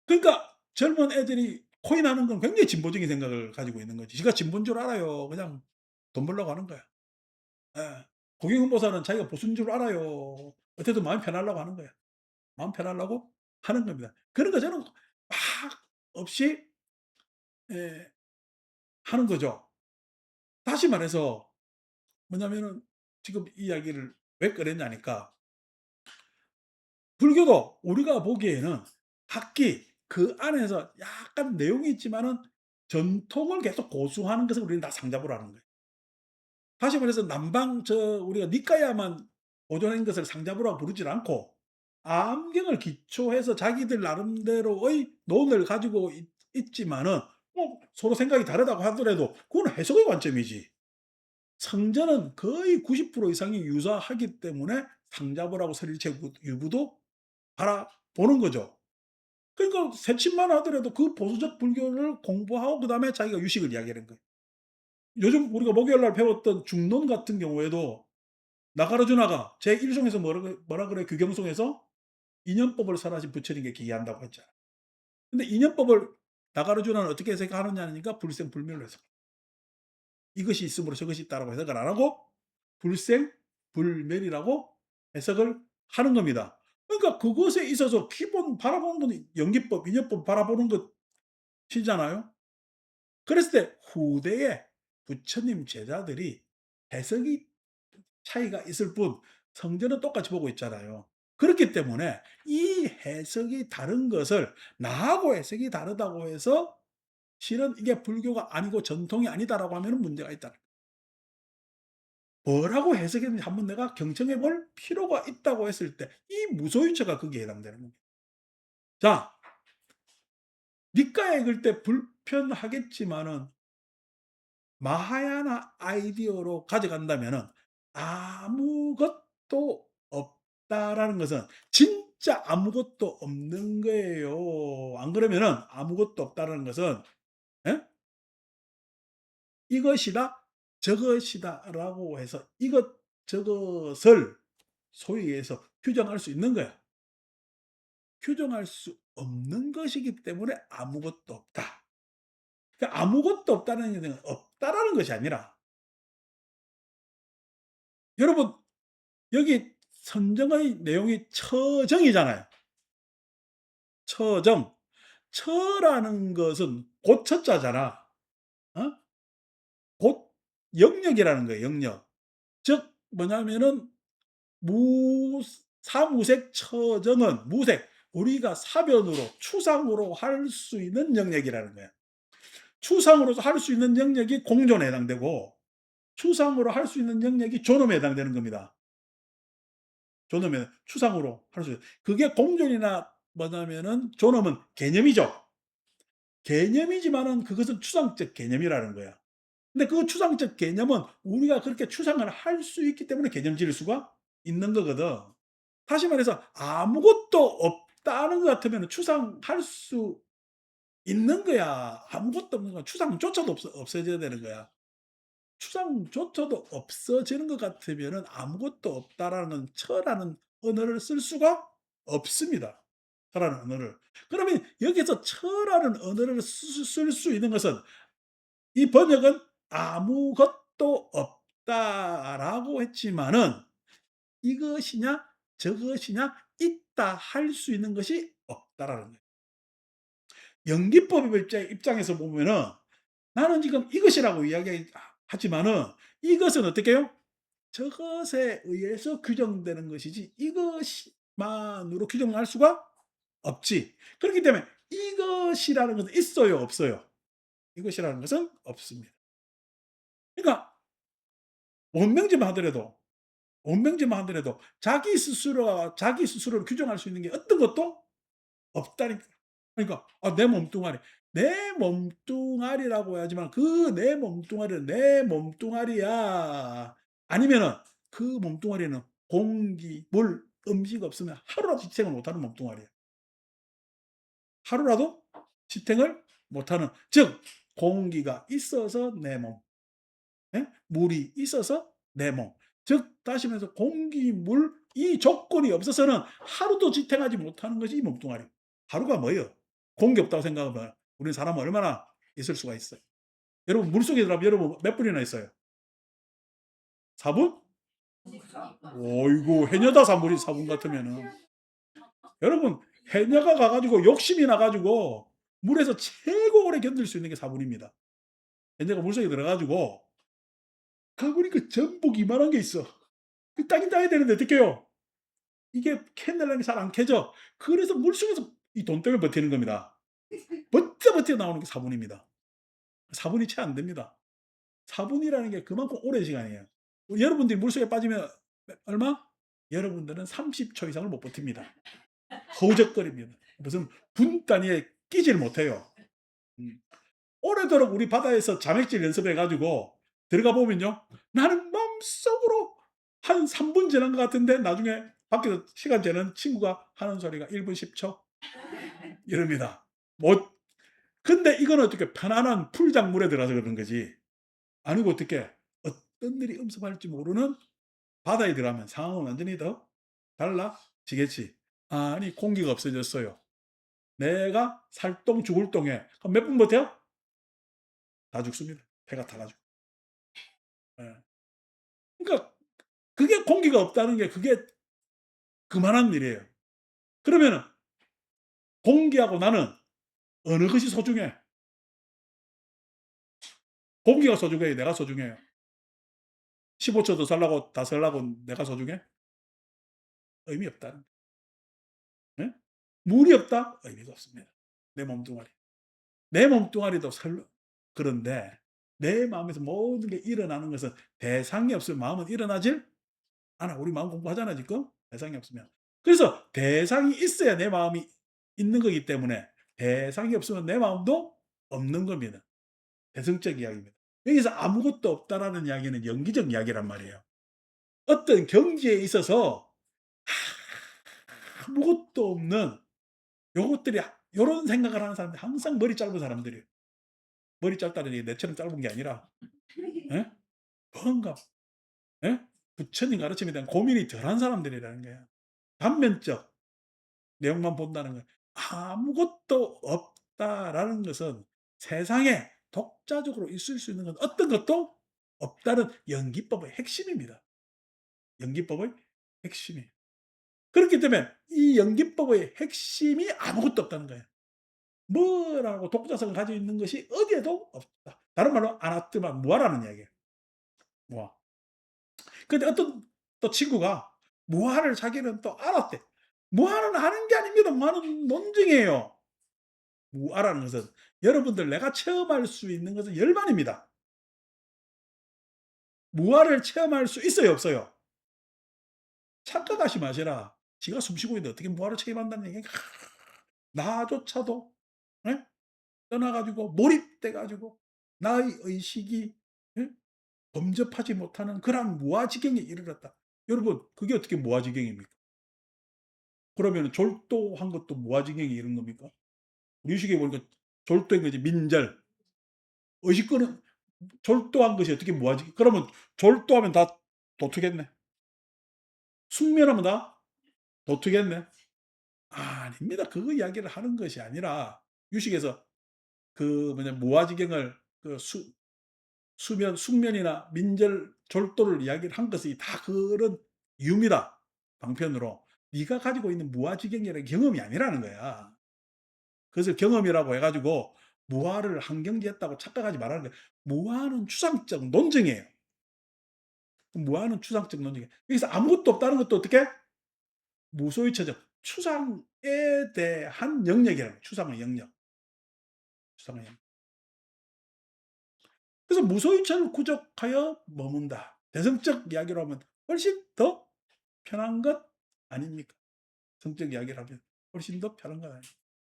그러니까 젊은 애들이 코인 하는 건 굉장히 진보적인 생각을 가지고 있는 거지. 지가 진보인 줄 알아요. 그냥 돈 벌려고 하는 거야. 예. 고객응보사는 자기가 보수인 줄 알아요. 어쨌든 마음 편하려고 하는 거야. 마음 편하려고 하는 겁니다. 그런 거 저는 막 없이 예 하는 거죠. 다시 말해서 뭐냐면은 지금 이 이야기를 왜 꺼냈냐니까, 불교도 우리가 보기에는 각기 그 안에서 약간 내용이 있지만은 전통을 계속 고수하는 것을 우리는 다 상잡으로 하는 거예요. 다시 말해서 남방 우리가 니까야만 보존한 것을 상잡으라고 부르질 않고, 암경을 기초해서 자기들 나름대로의 논을 가지고 있지만은 서로 생각이 다르다고 하더라도 그건 해석의 관점이지. 성전은 거의 90% 이상이 유사하기 때문에 상잡으라고 설일체 유부도 바라보는 거죠. 그러니까 새침만 하더라도 그 보수적 불교를 공부하고 그다음에 자기가 유식을 이야기하는 거예요. 요즘 우리가 목요일 날 배웠던 중론 같은 경우에도 나가르주나가 제1송에서 뭐라 그래, 규경송에서 인연법을 설하신 부처님께 기이한다고 했잖아요. 근데 인연법을 나가르주나는 어떻게 해석하느냐니까 불생불멸로 해석. 이것이 있으므로 저것이 있다라고 해석을 안 하고 불생불멸이라고 해석을 하는 겁니다. 그러니까 그것에 있어서 기본 바라보는 건 연기법, 인연법 바라보는 것이잖아요. 그랬을 때 후대에 부처님 제자들이 해석이 차이가 있을 뿐 성전은 똑같이 보고 있잖아요. 그렇기 때문에 이 해석이 다른 것을 나하고 해석이 다르다고 해서 실은 이게 불교가 아니고 전통이 아니다라고 하면 문제가 있다. 뭐라고 해석했는지 한번 내가 경청해 볼 필요가 있다고 했을 때 이 무소유처가 거기에 해당되는 겁니다. 자, 니까에 읽을 때 불편하겠지만은 마하야나 아이디어로 가져간다면은 아무것도 없다라는 것은 진짜 아무것도 없는 거예요. 안 그러면은 아무것도 없다라는 것은 예? 이것이다, 저것이다라고 해서 이것 저것을 소위 해서 규정할 수 있는 거야. 규정할 수 없는 것이기 때문에 아무것도 없다. 그러니까 아무것도 없다는 얘기는 없다라는 것이 아니라, 여러분 여기 선정의 내용이 처정이잖아요. 처정. 처라는 것은 곧 처자잖아. 어? 곧 영역이라는 거예요, 영역. 즉 뭐냐면은 사무색 처정은 무색, 우리가 사변으로 추상으로 할 수 있는 영역이라는 거예요. 추상으로 할 수 있는 영역이 공존에 해당되고 추상으로 할 수 있는 영역이 존엄에 해당되는 겁니다. 존엄에 추상으로 할 수 있는 그게 공존이나 뭐냐면은 존엄은 개념이죠. 개념이지만은 그것은 추상적 개념이라는 거야. 근데 그 추상적 개념은 우리가 그렇게 추상을 할 수 있기 때문에 개념 지을 수가 있는 거거든. 다시 말해서 아무것도 없다는 것 같으면 추상할 수 있는 거야. 아무것도 없는 거야. 추상조차도 없어져야 되는 거야. 추상조차도 없어지는 것 같으면은 아무것도 없다라는 처라는 언어를 쓸 수가 없습니다. 처라는 언어를. 그러면 여기서 처라는 언어를 쓸 수 있는 것은 이 번역은 아무것도 없다라고 했지만은 이것이냐 저것이냐 있다 할 수 있는 것이 없다라는 거예요. 연기법 입장에서 보면은 나는 지금 이것이라고 이야기하지만은 이것은 어떻게 해요? 저것에 의해서 규정되는 것이지 이것만으로 규정할 수가 없지. 그렇기 때문에 이것이라는 것은 있어요, 없어요? 이것이라는 것은 없습니다. 그러니까 원명제만 하더라도 자기 스스로를 규정할 수 있는 게 어떤 것도 없다니까. 그러니까 내 몸뚱아리. 내 몸뚱아리라고 하지만 그 내 몸뚱아리는 내 몸뚱아리야. 아니면은 그 몸뚱아리는 공기, 물, 음식 없으면 하루라도 지탱을 못하는 몸뚱아리야. 하루라도 지탱을 못하는 즉 공기가 있어서 내 몸, 예? 물이 있어서 내 몸. 즉 다시 말해서 공기, 물 이 조건이 없어서는 하루도 지탱하지 못하는 것이 이 몸뚱아리. 하루가 뭐예요? 공기 없다고 생각하면 우리 사람은 얼마나 있을 수가 있어요. 여러분 물속에 들어가면 여러분 몇 분이나 있어요? 4분? 어이구 해녀다 4분 같으면은 여러분 해녀가 가가지고 욕심이 나가지고 물에서 최고 오래 견딜 수 있는 게 4분입니다. 해녀가 물속에 들어가지고 가보니까 전복 이만한 게 있어. 그 따긴 따야 되는데 어떻게 해요? 이게 캔넬라는 게 잘 안 켜져. 그래서 물속에서 이 돈 때문에 버티는 겁니다. 버텨 나오는 게 4분입니다. 4분이 채 안 됩니다. 4분이라는 게 그만큼 오랜 시간이에요. 여러분들이 물속에 빠지면 얼마? 여러분들은 30초 이상을 못 버팁니다. 허우적거립니다. 무슨 분 단위에 끼질 못해요. 오래도록 우리 바다에서 자맥질 연습해가지고 들어가 보면요. 나는 마음속으로 한 3분 지난 것 같은데 나중에 밖에서 시간 재는 친구가 하는 소리가 1분 10초 이럽니다. 못 근데 이건 어떻게 편안한 풀장물에 들어가서 그러는 거지. 아니고 어떻게 어떤 일이 엄습할지 모르는 바다에 들어가면 상황은 완전히 더 달라지겠지. 아니 공기가 없어졌어요. 내가 살똥 죽을 똥에 몇 분 버텨? 다 죽습니다. 배가 타가지고. 예. 그러니까 그게 공기가 없다는 게 그게 그만한 일이에요. 그러면은 공기하고 나는 어느 것이 소중해? 공기가 소중해요? 내가 소중해요? 15초 더 살라고 다 살라고 내가 소중해? 의미 없다는 거예요. 예? 물이 없다? 의미가 없습니다. 내 몸뚱아리. 내 몸뚱아리도 그런데 내 마음에서 모든 게 일어나는 것은 대상이 없으면 마음은 일어나질 않아. 우리 마음 공부하잖아 지금. 대상이 없으면. 그래서 대상이 있어야 내 마음이 있는 거기 때문에 대상이 없으면 내 마음도 없는 겁니다. 대승적 이야기입니다. 여기서 아무것도 없다라는 이야기는 연기적 이야기란 말이에요. 어떤 경지에 있어서 아무것도 없는 요것들이 요런 생각을 하는 사람들이 항상 머리 짧은 사람들이에요. 머리 짧다는 게 내처럼 짧은 게 아니라 예? 뭔가 예? 부처님 가르침에 대한 고민이 덜한 사람들이라는 거야. 단면적 내용만 본다는 거야. 아무것도 없다라는 것은 세상에 독자적으로 있을 수 있는 건 어떤 것도 없다는 연기법의 핵심입니다. 연기법의 핵심이. 그렇기 때문에 이 연기법의 핵심이 아무것도 없다는 거예요. 뭐라고 독자성을 가지고 있는 것이 어디에도 없다. 다른 말로 아나뜨마 무아라는 이야기예요. 무화. 근데 어떤 또 친구가 무화를 자기는 또 알았대. 무화는 아는 게 아닙니다. 무화는 논증이에요. 무화라는 것은 여러분들 내가 체험할 수 있는 것은 열반입니다. 무화를 체험할 수 있어요, 없어요? 착각하지 마시라. 지가 숨쉬고 있는데 어떻게 무화를 체험한다는 얘기야. 나조차도 예? 떠나 가지고 몰입돼 가지고 나의 의식이 예? 범접하지 못하는 그러한 무아지경에 이르렀다. 여러분 그게 어떻게 무아지경입니까? 그러면 졸도한 것도 무아지경에 이른 겁니까? 우리 식에 보니까 졸도인 거지 민절. 의식권은 졸도한 것이 어떻게 무아지경 그러면 졸도하면 다 도투겠네. 숙면하면 다 도투겠네. 아닙니다. 그 이야기를 하는 것이 아니라 유식에서 그 뭐냐 무아지경을 그 수면 숙면이나 민절 졸도를 이야기를 한 것이 다 그런 이유입니다. 방편으로. 네가 가지고 있는 무아지경이라는 경험이 아니라는 거야. 그것을 경험이라고 해 가지고 무아를 한경지했다고 착각하지 말라는 거야. 무아는 추상적 논증이에요. 무아는 추상적 논증이에요. 여기서 아무것도 없다는 것도 어떻게? 무소유체적 추상에 대한 영역이라는 거예요. 추상의 영역. 추상의 영역. 그래서 무소유체를 구족하여 머문다. 대성적 이야기로 하면 훨씬 더 편한 것 아닙니까? 성적 이야기를 하면 훨씬 더 편한 것 아닙니까?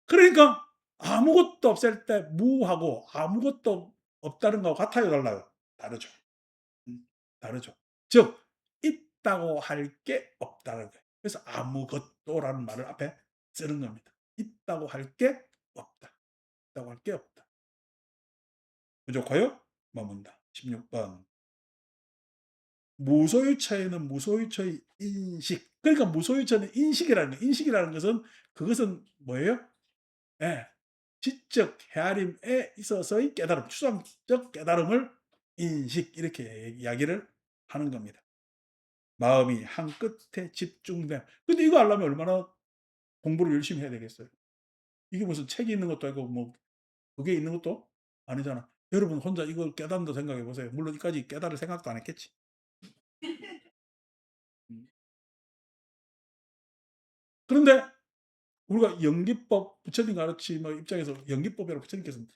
그러니까 아무것도 없을 때 무하고 아무것도 없다는 거하고 같아요, 달라요? 다르죠. 다르죠. 즉 있다고 할 게 없다는 거예요. 그래서 아무것도라는 말을 앞에 쓰는 겁니다. 있다고 할 게 없다. 있다고 할 게 없다. 부족하여 머문다. 16번. 무소유처에는 무소유처의 인식. 그러니까 무소유처는 인식이라는 거예요. 인식이라는 것은 그것은 뭐예요? 예. 지적 헤아림에 있어서의 깨달음, 추상적 깨달음을 인식 이렇게 이야기를 하는 겁니다. 마음이 한 끝에 집중됨. 근데 이거 하려면 얼마나 공부를 열심히 해야 되겠어요. 이게 무슨 책이 있는 것도 아니고 뭐 그게 있는 것도 아니잖아. 여러분 혼자 이걸 깨닫는다 생각해 보세요. 물론 이까지 깨달을 생각도 안 했겠지. 음. 그런데 우리가 연기법 부처님 가르침의 뭐 입장에서 연기법이라고 부처님께서는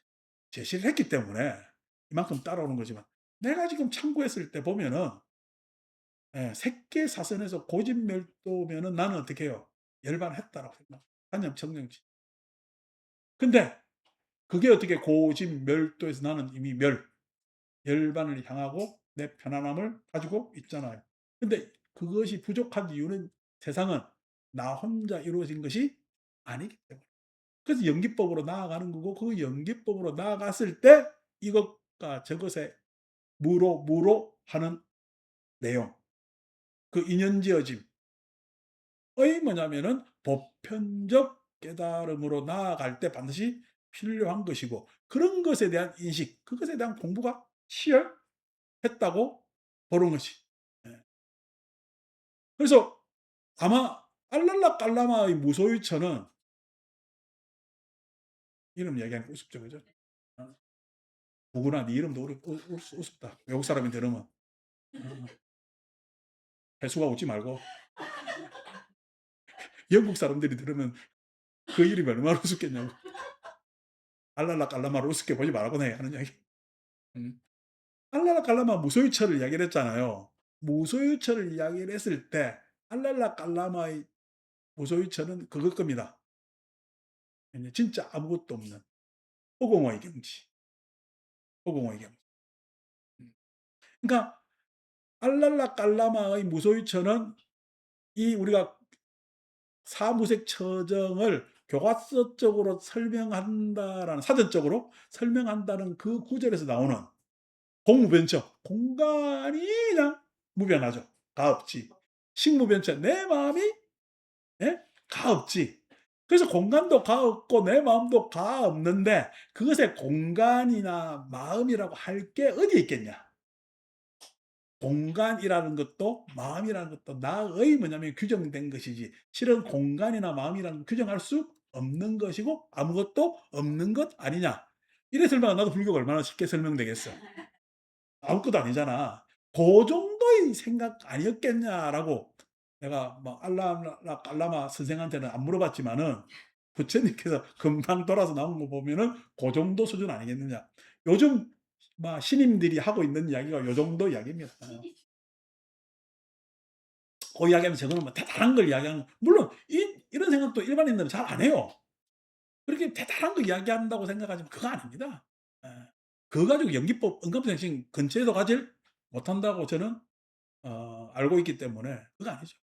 제시를 했기 때문에 이만큼 따라오는 거지만 내가 지금 참고했을 때 보면은 예, 색계사선에서 고집멸도면은 나는 어떻게 해요? 열반했다라고 생각. 한념청정지. 근데 그게 어떻게 고집멸도에서 나는 이미 열반을 향하고 내 편안함을 가지고 있잖아요. 근데 그것이 부족한 이유는 세상은 나 혼자 이루어진 것이 아니기 때문에. 그래서 연기법으로 나아가는 거고 그 연기법으로 나아갔을 때 이것과 저것의 무로 하는 내용. 그 인연지어짐의 뭐냐면은 보편적 깨달음으로 나아갈 때 반드시 필요한 것이고 그런 것에 대한 인식, 그것에 대한 공부가 치열했다고 보는 것이. 예. 그래서 아마 알랄라 깔라마의 무소유처는 이름 얘기하니까 우습죠, 그죠? 어, 구구나 네 이름도 우습다. 외국 사람이 들으면 해수가 웃지 말고 영국 사람들이 들으면 그 이름이 얼마나 우습겠냐고. 알랄라 깔라마를 우습게 보지 말라고 내 하는 이야기. 음. 알랄라 깔라마 무소유처를 이야기를 했잖아요. 무소유처를 이야기를 했을 때 알랄라 깔라마의 무소유처는 그것 겁니다. 진짜 아무것도 없는 허공의 경지. 허공의 경지. 그러니까 알랄라 깔라마의 무소유처는 이 우리가 사무색 처정을 교과서적으로 설명한다라는 사전적으로 설명한다는 그 구절에서 나오는 공무변처 공간이 그냥 무변하죠. 가없지. 식무변처 내 마음이 예? 가없지. 그래서 공간도 가없고 내 마음도 가없는데 그것에 공간이나 마음이라고 할 게 어디 있겠냐. 공간이라는 것도 마음이라는 것도 나의 뭐냐면 규정된 것이지 실은 공간이나 마음이라는 규정할 수 없는 것이고 아무것도 없는 것 아니냐. 이래 설명은 나도 불교가 얼마나 쉽게 설명되겠어. 아무것도 아니잖아. 고 정도의 생각 아니었겠냐라고 내가 뭐 알라마 선생한테는 안 물어봤지만은 부처님께서 금방 돌아서 나온 거 보면은 고 정도 수준 아니겠느냐. 요즘 막 신임들이 하고 있는 이야기가 요 정도 이야기입니다. 그 이야기하면 저거는 뭐 대단한 걸 이야기하는 물론 이런 생각도 일반인들은 잘 안 해요. 그렇게 대단한 거 이야기한다고 생각하지만 그거 아닙니다. 예. 그거 가지고 연기법, 응급생신 근처에도 가질 못한다고 저는 알고 있기 때문에 그거 아니죠.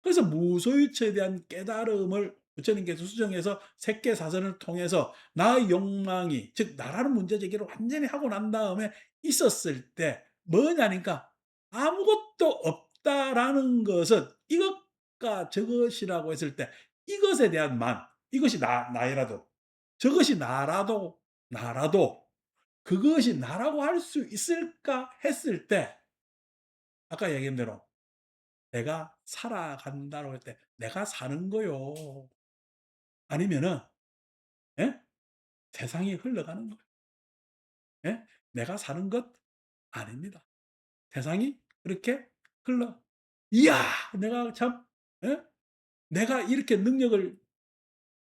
그래서 무소유처에 대한 깨달음을 부처님께서 수정해서 색계사선을 통해서 나의 욕망이 즉 나라는 문제 제기를 완전히 하고 난 다음에 있었을 때 뭐냐니까 아무것도 없다라는 것은 이것과 저것이라고 했을 때 이것에 대한 이것이 나이라도 저것이 나라도 그것이 나라고 할 수 있을까 했을 때 아까 얘기한 대로 내가 살아간다고 할 때 내가 사는 거요. 아니면은 예? 세상이 흘러가는 거예요. 예? 내가 사는 것 아닙니다. 세상이 그렇게 흘러 이야! 내가 참 예? 내가 이렇게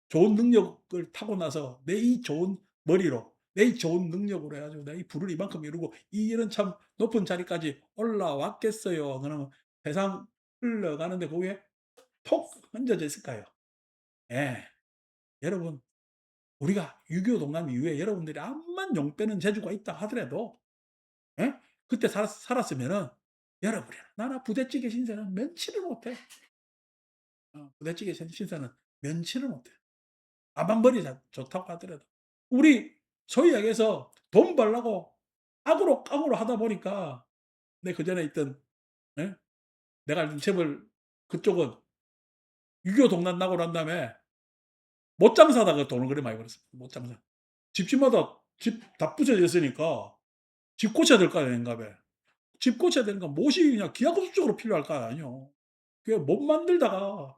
좋은 능력을 타고 나서 내 이 좋은 머리로 내 이 좋은 능력으로 해 가지고 내가 이 부를 이만큼 이루고 이런 참 높은 자리까지 올라왔겠어요. 그러면 세상 흘러가는데 거기에 톡 얹어져 있을까요? 예. 여러분 우리가 6.25 동란 이후에 여러분들이 암만 용 빼는 재주가 있다 하더라도 예? 그때 살았으면은 여러분이 나나 부대찌개 신세는 면치를 못해. 부대찌개 신세는 면치를 못해. 아방벌이 좋다고 하더라도. 우리 소위 얘기해서 돈 벌려고 악으로 깡으로 하다 보니까 내 그전에 있던 예? 내가 알던 재벌 그쪽은 6.25 동란 나고 난 다음에 못 장사다가 돈을 그래 많이 벌었어요. 못 장사. 집집마다 집 다 부서졌으니까 집 고쳐야 될 거 아닌가 봐. 집 고쳐야 되니까 못이 그냥 기하급수적으로 필요할 거 아니에요. 그게 못 만들다가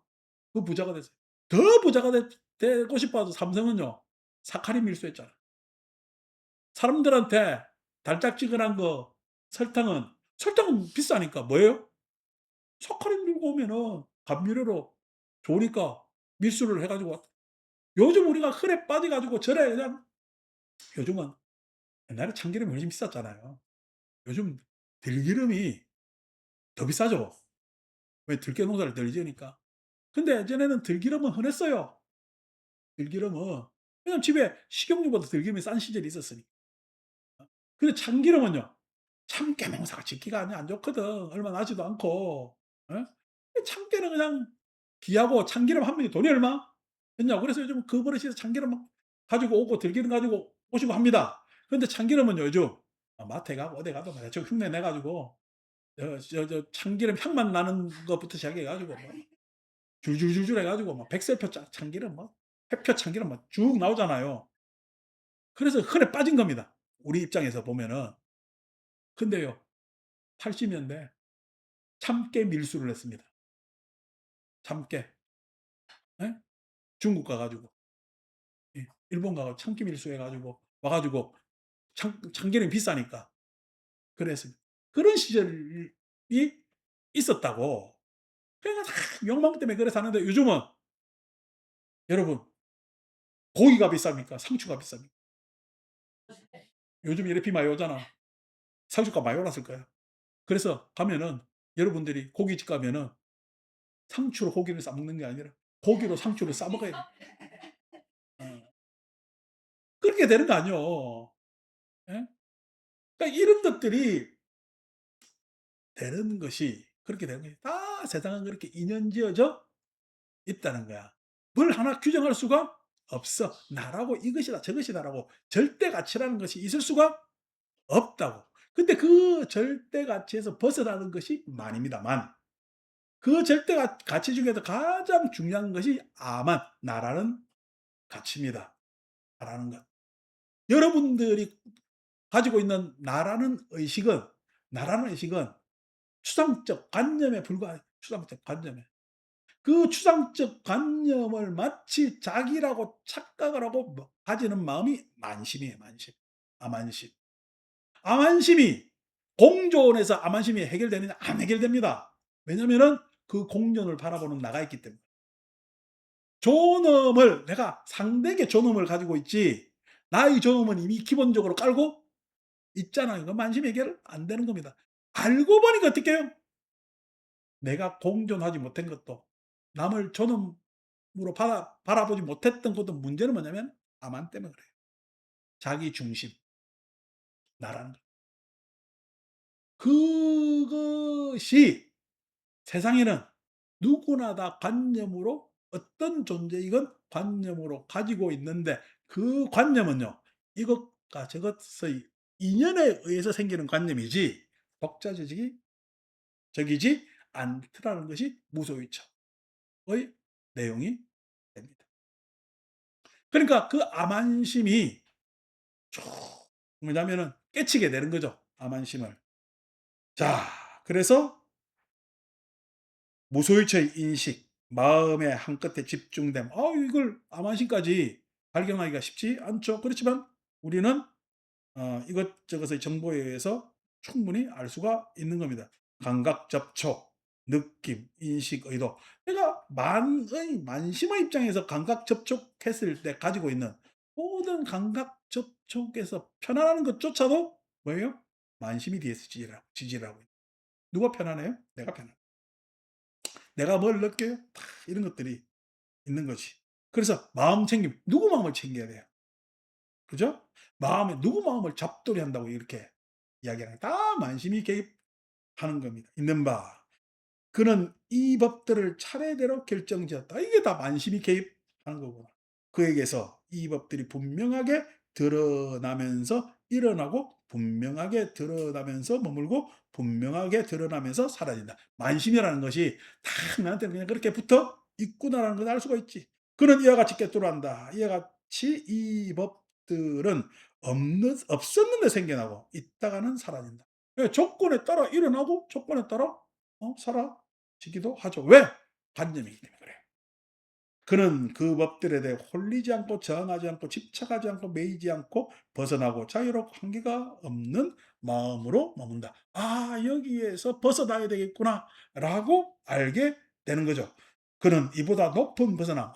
그 부자가 됐어요. 더 부자가 되고 싶어서 삼성은요, 사카린 밀수했잖아. 사람들한테 달짝지근한 거, 설탕은 비싸니까 뭐예요? 사카린 들고 오면은 감미료로 좋으니까 밀수를 해가지고 요즘 우리가 흔해 빠져가지고 절에 그냥 요즘은 옛날에 참기름이 훨씬 비쌌잖아요. 요즘 들기름이 더 비싸죠. 왜 들깨 농사를 덜 지으니까. 근데 예전에는 들기름은 흔했어요. 들기름은 왜냐면 집에 식용유보다 들기름이 싼 시절이 있었으니까. 근데 참기름은요. 참깨 농사가 짓기가 안 좋거든. 얼마 나지도 않고. 예? 참깨는 그냥 귀하고 참기름 한 병에 돈이 얼마? 했냐고. 그래서 요즘 그 버릇이 참기름 막 가지고 오고 들기름 가지고 오시고 합니다. 근데 참기름은요 요즘 마트에 가고 어디 가도 대충 흉내 내 가지고 참기름 향만 나는 것부터 시작해 가지고 뭐 줄줄줄줄 해 가지고 막 백설표 참기름 뭐 해표 참기름 막 쭉 나오잖아요. 그래서 흔해 빠진 겁니다. 우리 입장에서 보면은. 근데요 80 년대 참깨 밀수를 했습니다. 참깨. 예? 중국 가 가지고 예 일본 가 가지고 참깨 밀수해 가지고 와 가지고 참기름이 비싸니까 그랬습니다. 그런 시절이 있었다고. 그러니까 다 욕망 때문에 그래 사는데 요즘은 여러분 고기가 비쌉니까? 상추가 비쌉니까? 요즘 이래 비 많이 오잖아. 상추가 많이 올랐을 거야. 그래서 가면은 여러분들이 고깃집 가면은 상추로 고기를 싸 먹는 게 아니라 고기로 상추를 싸 먹어야 돼. 어. 그렇게 되는 거 아니요. 예? 그러니까 이런 것들이 되는 것이 그렇게 되는 거지. 다 세상은 그렇게 인연지어져 있다는 거야. 뭘 하나 규정할 수가 없어. 나라고 이것이다 저것이다라고 절대 가치라는 것이 있을 수가 없다고. 근데 그 절대 가치에서 벗어나는 것이 만입니다만 그 절대 가치 중에서 가장 중요한 것이 나라는 가치입니다. 나라는 것. 여러분들이 가지고 있는 나라는 의식은 추상적 관념에 불과해요. 추상적 관념에. 그 추상적 관념을 마치 자기라고 착각을 하고 가지는 마음이 만심이에요, 만심. 아만심. 아만심이 공존에서 암만심이 해결되느냐? 안 해결됩니다. 왜냐면은 그 공존을 바라보는 나가 있기 때문에. 존엄을 내가 상대에게 존엄을 가지고 있지 나의 존엄은 이미 기본적으로 깔고 있잖아요. 그 만심 해결 안 되는 겁니다. 알고 보니까 어떻게 해요? 내가 공존하지 못한 것도 남을 존엄으로 바라보지 못했던 것도 문제는 뭐냐면 암안 때문에 그래요. 자기 중심, 나라는 거. 그것이 세상에는 누구나 다 관념으로 어떤 존재이건 관념으로 가지고 있는데 그 관념은요. 이것과 저것의 인연에 의해서 생기는 관념이지 독자적이지 않더라는 것이 무소유처의 내용이 됩니다. 그러니까 그 암안심이 쭉 뭐냐면은 깨치게 되는 거죠, 암안심을. 자, 그래서 무소유처의 인식, 마음의 한껏에 집중됨. 이걸 암안심까지 발견하기가 쉽지 않죠. 그렇지만 우리는 이것저것의 정보에 의해서 충분히 알 수가 있는 겁니다. 감각 접촉, 느낌, 인식, 의도. 내가 만심의 입장에서 감각 접촉했을 때 가지고 있는 모든 감각 접촉에서 편안한 것조차도 뭐예요? 만심이 뒤에서 지지를 하고 있는. 누가 편안해요? 내가 편안해. 내가 뭘 느껴요? 다 이런 것들이 있는 거지. 그래서 마음 챙김. 누구 마음을 챙겨야 돼요? 그죠? 마음에 누구 마음을 잡돌이 한다고 이렇게 이야기하는 다 만심이 개입하는 겁니다. 있는 바. 그는 이 법들을 차례대로 결정지었다. 이게 다 만심이 개입하는 거구나. 그에게서 이 법들이 분명하게 드러나면서 일어나고 분명하게 드러나면서 머물고 분명하게 드러나면서 사라진다. 만심이라는 것이 다 나한테 그냥 그렇게 붙어 있구나라는 걸 알 수가 있지. 그는 이와 같이 꿰뚫어한다. 이와 같이 이 법들은 없었는데 생겨나고 있다가는 사라진다. 조건에 따라 일어나고 조건에 따라 사라지기도 하죠. 왜? 관념이기 때문에 그래요. 그는 그 법들에 대해 홀리지 않고 저항하지 않고 집착하지 않고 매이지 않고 벗어나고 자유롭고 한계가 없는 마음으로 머문다. 여기에서 벗어나야 되겠구나라고 알게 되는 거죠. 그는 이보다 높은 벗어남.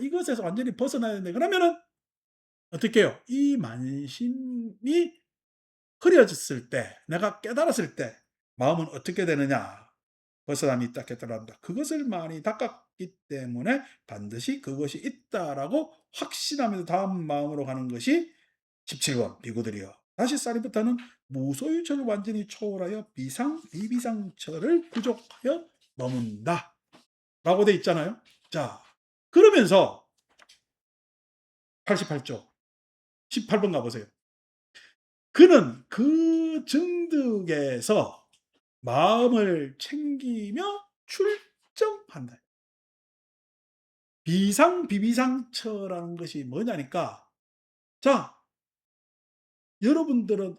이것에서 완전히 벗어나야 되는데 그러면은 어떻게 해요? 이 만심이 흐려졌을 때, 내가 깨달았을 때 마음은 어떻게 되느냐? 벗어남이 있다 깨달았다. 그것을 많이 닦았기 때문에 반드시 그것이 있다라고 확신하면서 다음 마음으로 가는 것이 17번 비구들이여. 다시 사리부타는 무소유처를 완전히 초월하여 비비상처를 부족하여 머문다. 라고 돼 있잖아요. 자, 그러면서 88조 18번 가보세요. 그는 그 증득에서 마음을 챙기며 출정한다. 비비상처라는 것이 뭐냐니까, 자, 여러분들은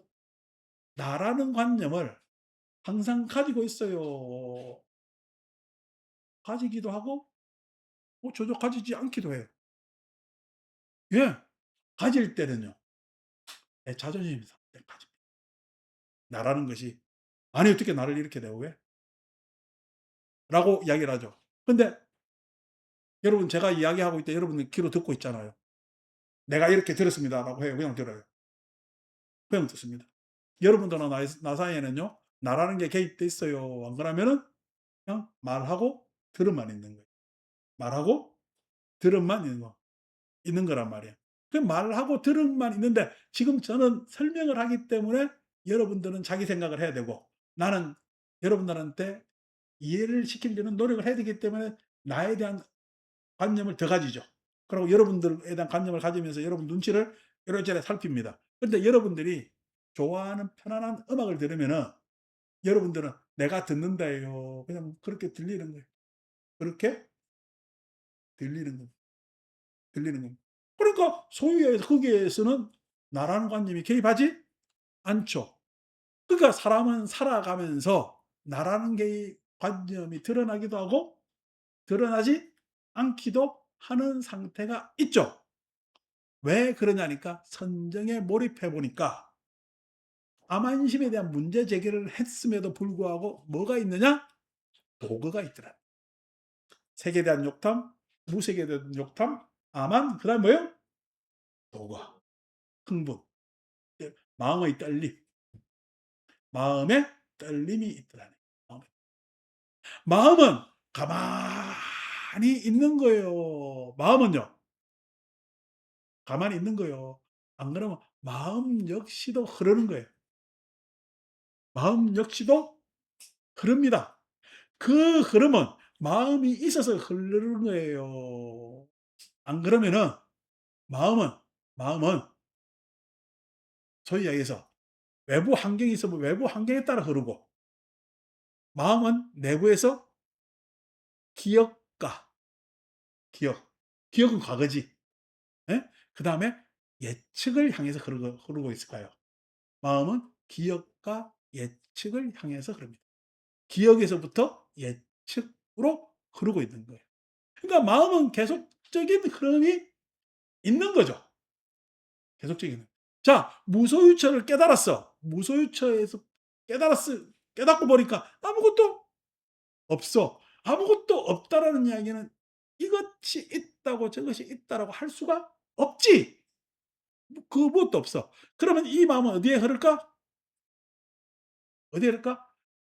나라는 관념을 항상 가지고 있어요. 가지기도 하고, 저도 가지지 않기도 해요. 예, 가질 때는요, 내 자존심이 상대 가집니다. 나라는 것이, 아니, 어떻게 나를 이렇게 대우해? 라고 이야기를 하죠. 근데 여러분, 제가 이야기하고 있때 여러분들 귀로 듣고 있잖아요. 내가 이렇게 들었습니다. 라고 해요. 그냥 들어요. 그냥 듣습니다. 여러분들과 나 사이에는요, 나라는 게 개입돼 있어요. 안 그러면은 그냥 말하고 들음만 있는 거예요. 말하고 들음만 있는 거란 말이에요. 그 말하고 들음만 있는데 지금 저는 설명을 하기 때문에 여러분들은 자기 생각을 해야 되고 나는 여러분들한테 이해를 시키려는 노력을 해야 되기 때문에 나에 대한 관념을 더 가지죠. 그리고 여러분들에 대한 관념을 가지면서 여러분 눈치를 이렇저렇 살핍니다. 그런데 여러분들이 좋아하는 편안한 음악을 들으면은 여러분들은 내가 듣는다예요. 그냥 그렇게 들리는 거예요. 그렇게 들리는 겁니다. 들리는 겁니다. 그러니까 소유의 거기에서는 나라는 관념이 개입하지 않죠. 그러니까 사람은 살아가면서 나라는 게 관념이 드러나기도 하고 드러나지 않기도 하는 상태가 있죠. 왜 그러냐니까 선정에 몰입해 보니까 암안심에 대한 문제 제기를 했음에도 불구하고 뭐가 있느냐? 도거가 있더라. 색에 대한 욕탐, 무색에 대한 욕탐, 암안, 그다음 뭐예요? 도거, 흥분, 마음의 떨림, 마음에 떨림이 있더라는 거예요. 마음은 가만히 있는 거예요. 마음은요, 가만히 있는 거예요. 안 그러면 마음 역시도 흐르는 거예요. 마음 역시도 흐릅니다. 그 흐름은 마음이 있어서 흐르는 거예요. 안 그러면은 마음은 마음은 소위 이야기해서 외부 환경이 있으면 외부 환경에 따라 흐르고, 마음은 내부에서 기억과 기억, 기억은 과거지. 예? 그다음에 예측을 향해서 흐르고 있을까요? 마음은 기억과 예측을 향해서 흐릅니다. 기억에서부터 예측으로 흐르고 있는 거예요. 그러니까 마음은 계속적인 흐름이 있는 거죠. 계속적인. 자, 무소유처를 깨달았어. 무소유처에서 깨닫고 보니까 아무것도 없어. 아무것도 없다라는 이야기는 이것이 있다고 저것이 있다라고 할 수가 없지. 그 무엇도 없어. 그러면 이 마음은 어디에 흐를까? 어디에 흐를까?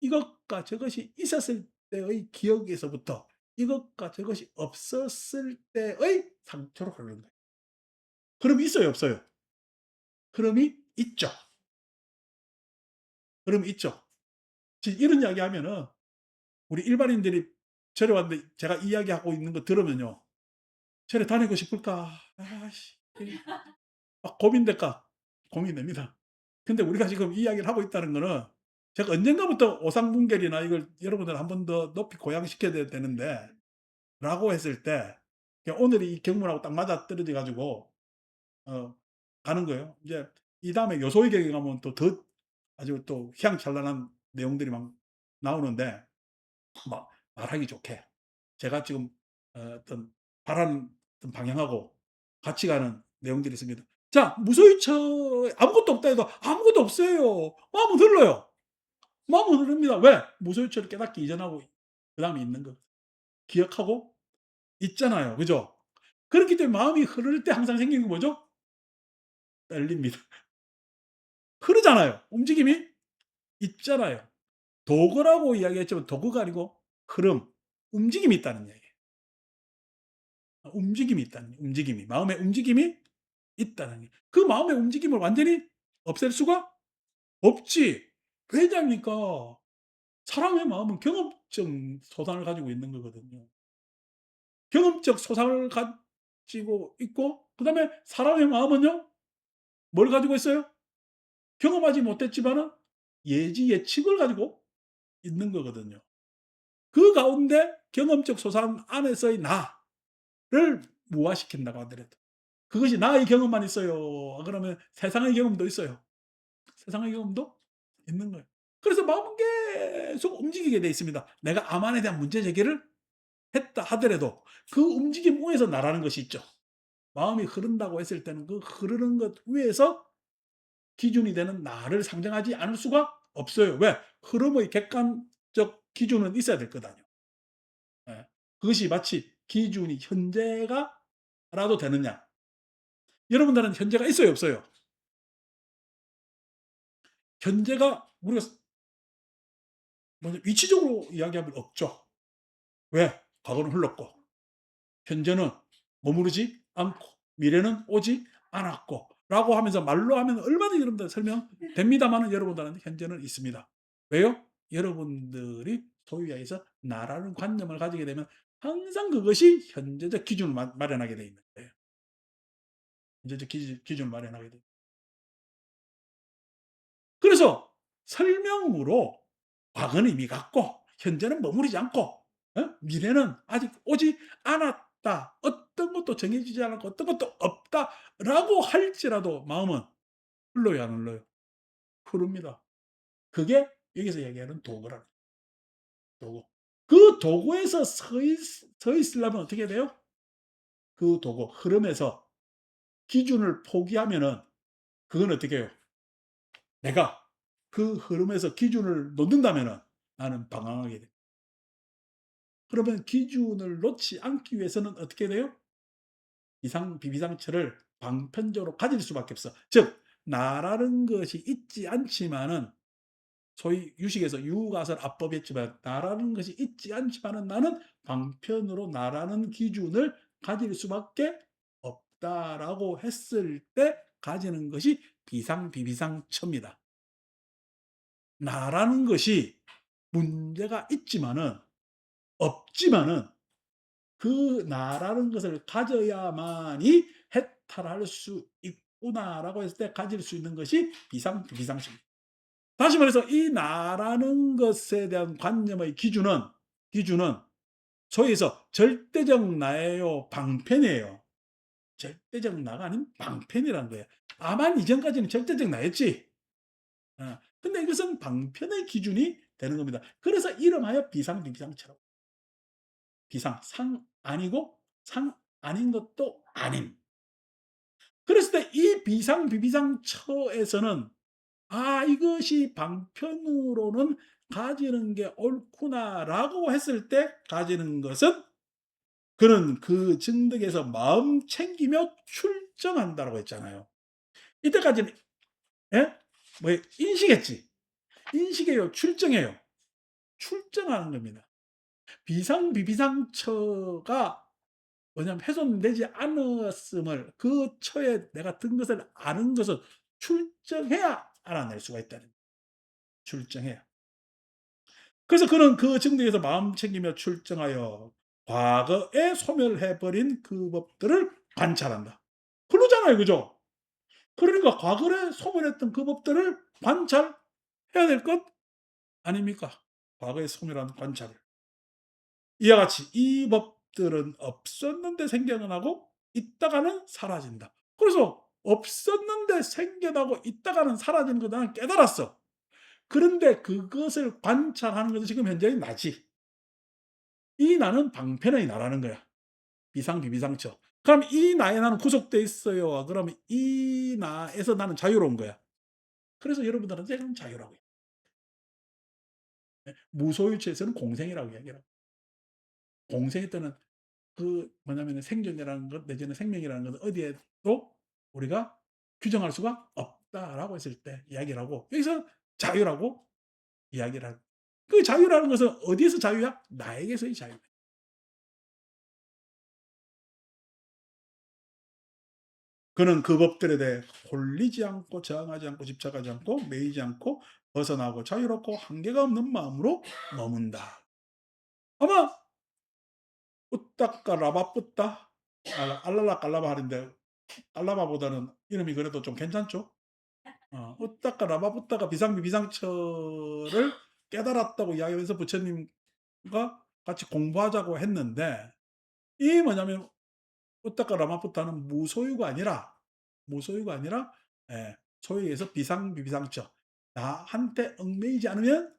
이것과 저것이 있었을 때의 기억에서부터 이것과 저것이 없었을 때의 상태로 흐르는 거예요. 흐름이 있어요, 없어요? 흐름이 있죠. 흐름이 있죠. 이런 이야기하면은 우리 일반인들이 절에 왔는데 제가 이야기하고 있는 거 들으면요, '절에 다니고 싶을까? 아씨, 막 고민될까?' 고민됩니다. 근데 우리가 지금 이야기를 하고 있다는 거는 제가 언젠가부터 오상분결이나 이걸 여러분들 한 번 더 높이 고양시켜야 되는데 라고 했을 때 오늘이 이 경문하고 딱 맞아떨어져 가지고 가는 거예요. 이제 이다음에 요소위경에 가면 또 더 아주 또 휘황찬란한 내용들이 막 나오는데, 막 말하기 좋게 제가 지금 어떤 바라는 어떤 방향하고 같이 가는 내용들이 있습니다. 자, 무소유처 아무것도 없다 해도 아무것도 없어요. 마음은 흘러요. 마음은 흐릅니다. 왜? 무소유처를 깨닫기 이전하고 그다음에 있는 거. 기억하고 있잖아요. 그죠? 그렇기 때문에 마음이 흐를 때 항상 생기는 게 뭐죠? 떨립니다. 흐르잖아요. 움직임이 있잖아요. 도구라고 이야기했지만 도구가 아니고 흐름, 움직임이 있다는 얘기예요. 움직임이 있다는 얘기예요. 움직임이. 마음의 움직임이 있다는 얘기예요. 그 마음의 움직임을 완전히 없앨 수가 없지. 왜냐합니까? 사람의 마음은 경험적 소산을 가지고 있는 거거든요. 경험적 소산을 가지고 있고, 그다음에 사람의 마음은요, 뭘 가지고 있어요? 경험하지 못했지만은 예지 예측을 가지고 있는 거거든요. 그 가운데 경험적 소산 안에서의 나를 무화시킨다고 하더라도 그것이 나의 경험만 있어요. 그러면 세상의 경험도 있어요. 세상의 경험도 있는 거예요. 그래서 마음은 계속 움직이게 돼 있습니다. 내가 암안에 대한 문제 제기를 했다 하더라도 그 움직임 위에서 나라는 것이 있죠. 마음이 흐른다고 했을 때는 그 흐르는 것 위에서 기준이 되는 나를 상정하지 않을 수가 없어요. 왜? 흐름의 객관적 기준은 있어야 될 거다요. 예. 그것이 마치 기준이 현재가 라도 되느냐? 여러분들은 현재가 있어요, 없어요? 현재가 우리가 위치적으로 이야기하면 없죠. 왜? 과거는 흘렀고, 현재는 머무르지 않고, 미래는 오지 않았고, 라고 하면서 말로 하면 얼마든지 여러분들 설명됩니다만은 여러분들한테 현재는 있습니다. 왜요? 여러분들이 소위 이야기해서 나라는 관념을 가지게 되면 항상 그것이 현재적 기준을 마련하게 되어 있는 거예요. 현재적 기준을 마련하게 돼요. 그래서 설명으로 과거는 이미 갔고 현재는 머무르지 않고 미래는 아직 오지 않았다. 어떤 것도 정해지지 않았고 어떤 것도 없다라고 할지라도 마음은 흘러요, 안 흘러요? 흐릅니다. 그게 여기서 얘기하는 도구라는 도구. 그 도구에서 서 있으려면 어떻게 돼요? 그 도구 흐름에서 기준을 포기하면은 그건 어떻게 해요? 내가 그 흐름에서 기준을 놓는다면은 나는 방황하게 돼. 그러면 기준을 놓지 않기 위해서는 어떻게 돼요? 비상비비상처를 방편적으로 가질 수밖에 없어. 즉 나라는 것이 있지 않지만은 소위 유식에서 유가설 압법했지만 나라는 것이 있지 않지만은 나는 방편으로 나라는 기준을 가질 수밖에 없다라고 했을 때 가지는 것이 비상비비상처입니다. 나라는 것이 문제가 있지만은 없지만은 그 나라는 것을 가져야만이 해탈할 수 있구나라고 했을 때 가질 수 있는 것이 비상비비상식입니다. 다시 말해서 이 나라는 것에 대한 관념의 기준은 소위 해서 절대적 나예요, 방편이에요. 절대적 나가 아닌 방편이라는 거예요. 아만 이전까지는 절대적 나였지. 근데 이것은 방편의 기준이 되는 겁니다. 그래서 이름하여 비상비비상처라고. 비상, 상 아니고 상 아닌 것도 아닌. 그랬을 때 이 비상비비상처에서는 이것이 방편으로는 가지는 게 옳구나라고 했을 때 가지는 것은 그는 그 증득에서 마음 챙기며 출정한다라고 했잖아요. 이때까지는 예? 뭐 인식했지. 인식해요. 출정해요. 출정하는 겁니다. 비상비비상처가 뭐냐면 훼손되지 않았음을 그 처에 내가 든 것을 아는 것을 출정해야 알아낼 수가 있다는 거예요. 출정해야. 그래서 그는 그 증득에서 마음 챙기며 출정하여 과거에 소멸해버린 그 법들을 관찰한다. 그러잖아요. 그죠? 그러니까 과거에 소멸했던 그 법들을 관찰해야 될 것 아닙니까? 과거에 소멸한 관찰을. 이와 같이 이 법들은 없었는데 생겨나고 있다가는 사라진다. 그래서 없었는데 생겨나고 있다가는 사라지는 거 나는 깨달았어. 그런데 그것을 관찰하는 것은 지금 현재의 나지. 이 나는 방편의 나라는 거야. 비상비비상처. 그럼 이 나에 나는 구속돼 있어요. 그러면 이 나에서 나는 자유로운 거야. 그래서 여러분들은 지금 자유라고 해요. 무소유체에서는 공생이라고 이야기해요. 공생일 때는 그 뭐냐면 생존이라는 것 내지는 생명이라는 것은 어디에도 우리가 규정할 수가 없다라고 했을 때 이야기를 하고 여기서 자유라고 이야기를 하고 그 자유라는 것은 어디에서 자유야? 나에게서의 자유. 그는 그 법들에 대해 홀리지 않고 저항하지 않고 집착하지 않고 매이지 않고 벗어나고 자유롭고 한계가 없는 마음으로 머문다. 아마 우따까 라바뿌따 알랄라 깔라바 하는데 깔라바보다는 이름이 그래도 좀 괜찮죠? 우따까 라바뿌따가 비상비비상처를 깨달았다고 이야기하면서 부처님과 같이 공부하자고 했는데 이 뭐냐면 우따까 라마푸타는 무소유가 아니라 소위 해서 비상비비상처 나한테 얽매이지 않으면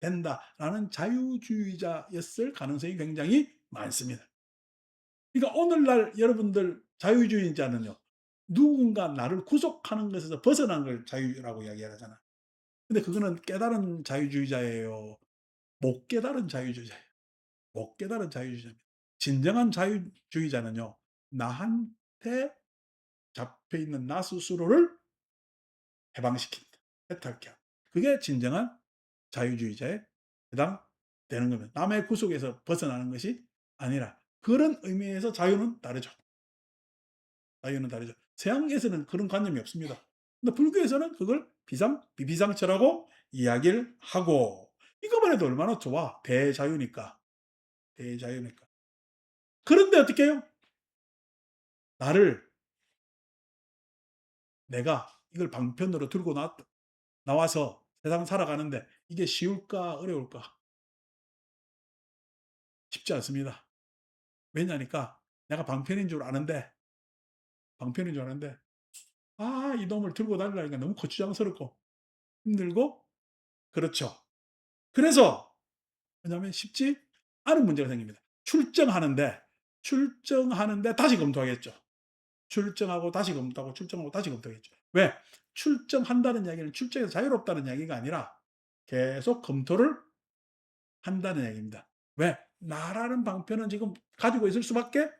된다라는 자유주의자였을 가능성이 굉장히 많습니다. 그러니까 오늘날 여러분들 자유주의자는요. 누군가 나를 구속하는 것에서 벗어나는 걸 자유라고 이야기하잖아. 근데 그거는 깨달은 자유주의자예요. 못 깨달은 자유주의자예요. 못 깨달은 자유주의자입니다. 진정한 자유주의자는요. 나한테 잡혀 있는 나 스스로를 해방시킨다. 해탈케 한다. 그게 진정한 자유주의자에 해당되는 겁니다. 남의 구속에서 벗어나는 것이 아니라 그런 의미에서 자유는 다르죠. 자유는 다르죠. 서양에서는 그런 관념이 없습니다. 근데 불교에서는 그걸 비상비비상처라고 이야기를 하고 이거만 해도 얼마나 좋아. 대자유니까. 대자유니까. 그런데 어떻게 해요? 나를 내가 이걸 방편으로 들고 나와서 세상 살아가는데 이게 쉬울까 어려울까? 쉽지 않습니다. 왜냐니까 내가 방편인 줄 아는데 이놈을 들고 다니려니까 너무 거추장스럽고 힘들고 그렇죠. 그래서 왜냐하면 쉽지 않은 문제가 생깁니다. 출정하는데 다시 검토하겠죠. 출정하고 다시 검토하고 출정하고 다시 검토하겠죠. 왜? 출정한다는 이야기는 출정에서 자유롭다는 이야기가 아니라 계속 검토를 한다는 얘기입니다. 왜? 나라는 방편은 지금 가지고 있을 수밖에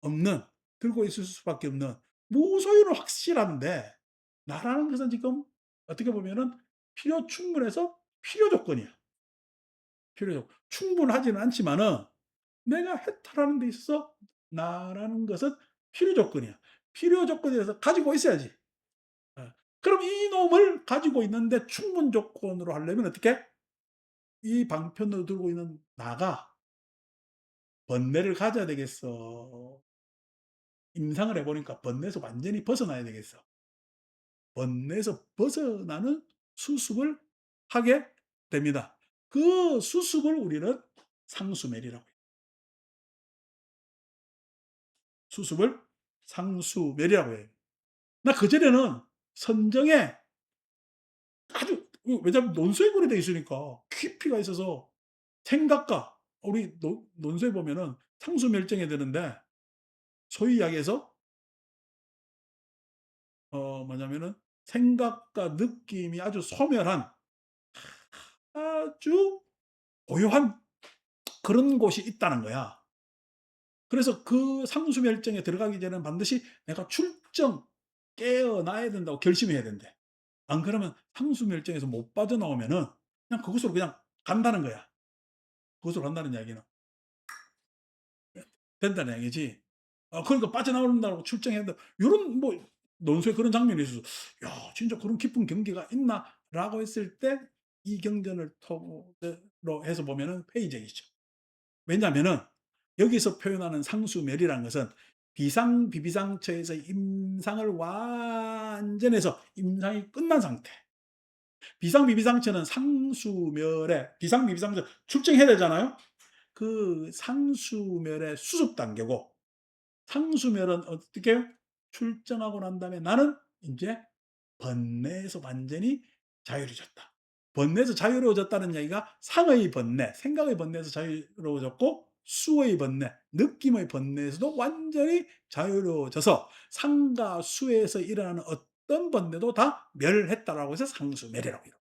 없는, 들고 있을 수밖에 없는, 무소유는 확실한데 나라는 것은 지금 어떻게 보면은 필요 충분해서 필요 조건이야. 필요 조건. 충분하지는 않지만은 내가 해탈하는 데 있어서 나라는 것은 필요 조건이야. 필요 조건에서 가지고 있어야지. 어. 그럼 이놈을 가지고 있는데 충분 조건으로 하려면 어떻게? 이 방편으로 들고 있는 나가 번뇌를 가져야 되겠어. 임상을 해 보니까 번뇌에서 완전히 벗어나야 되겠어. 번뇌에서 벗어나는 수습을 하게 됩니다. 그 수습을 우리는 상수멸이라고 해요. 수습을 상수멸이라고 해요. 나 그전에는 선정에 아주 왜냐하면 논술구로 되어 있으니까 깊이가 있어서 생각과 우리 논술에 보면은 상수멸정에 되는데 소위 이야기해서 뭐냐면은 생각과 느낌이 아주 소멸한 아주 고요한 그런 곳이 있다는 거야. 그래서 그 상수멸정에 들어가기 전에는 반드시 내가 출정 깨어나야 된다고 결심해야 된대. 안 그러면 상수멸정에서 못 빠져나오면은 그냥 그것으로 그냥 간다는 거야. 그것으로 간다는 이야기는 된다는 얘기지. 그러니까 빠져나온다고 출정해야 된다. 요런 뭐 논술에 그런 장면이 있어서 '야 진짜 그런 깊은 경계가 있나?'라고 했을 때 이 경전을 토대로 해서 보면은 회의적이죠. 왜냐하면은 여기서 표현하는 상수멸이라는 것은 비상비비상처에서 임상을 완전해서 임상이 끝난 상태. 비상비비상처는 상수멸에 비상비비상처 출정해야 되잖아요. 그 상수멸의 수습 단계고 상수멸은 어떻게 해요? 출정하고 난 다음에 나는 인제 번뇌에서 완전히 자유로워졌다. 번뇌에서 자유로워졌다는 얘기가 상의 번뇌, 생각의 번뇌에서 자유로워졌고 수의 번뇌, 느낌의 번뇌에서도 완전히 자유로워져서 상과 수에서 일어나는 어떤 번뇌도 다 멸했다라고 해서 상수멸이라고 이러